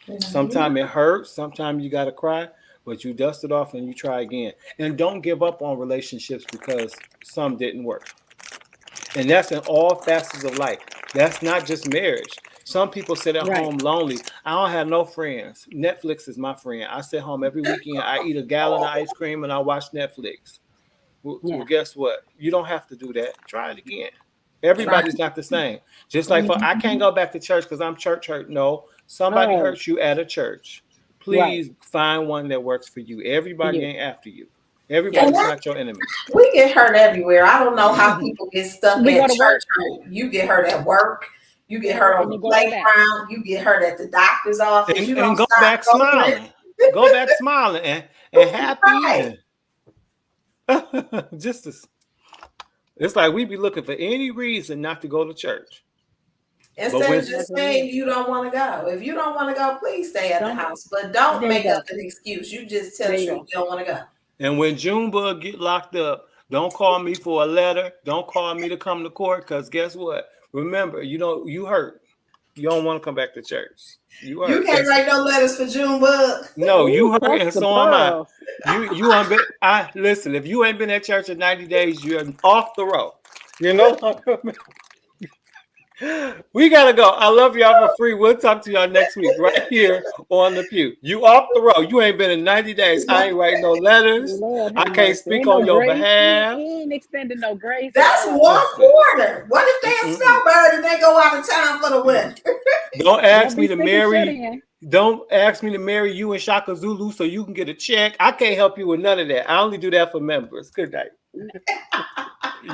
Now, you know. Sometimes it hurts. Sometimes you got to cry, but you dust it off and you try again. And don't give up on relationships because some didn't work. And that's in all facets of life. That's not just marriage. Some people sit at Right. home lonely. I don't have no friends. Netflix is my friend. I sit home every weekend. I eat a gallon of ice cream and I watch Netflix. Well, Yeah. guess what? You don't have to do that. Try it again. Try. Everybody's not the same. Just like I can't go back to church because I'm church hurt. No, somebody Oh, hurts you at a church. right. Please find one that works for you. For Everybody you. ain't after you. And Everybody's that, not your enemy. we get hurt everywhere. I don't know how people get stuck We at go to work church hurt. You get hurt at work. You get hurt on and the you go right back. playground. You get hurt at the doctor's office. You And don't go stop back going. smiling. Go back smiling and happy Right. and just as it's like we be looking for any reason not to go to church. But Instead when of just That's what it saying is. you don't want to go. If you don't want to go, please stay at the Don't. house. But don't There you make go. up an excuse. You just tell There the you truth. go. You don't want to go. and when Junebug get locked up, don't call me for a letter. Don't call me to come to court because guess what? Remember, you hurt. You don't want to come back to church. You You hurt. can't write no letters for Junebug. No, you Ooh, hurt, that's and the so am I. pearls. You ain't been. I listen. If you ain't been at church in 90 days, you're off the road. You know. We gotta go. I love y'all for free. We'll talk to y'all next week right here on the Pew. You off the road. You ain't been in 90 days. I ain't writing no letters. Lord I have can't mercy. speak Ain't no on your grace. behalf. He ain't extending no grace at That's all. one Listen. quarter. What if they're a snowbird and they go out of town for the winter? Don't Don't ask be me to sick and shut marry. in. Don't ask me to marry you and Shaka Zulu so you can get a check. I can't help you with none of that. I only do that for members. Good night.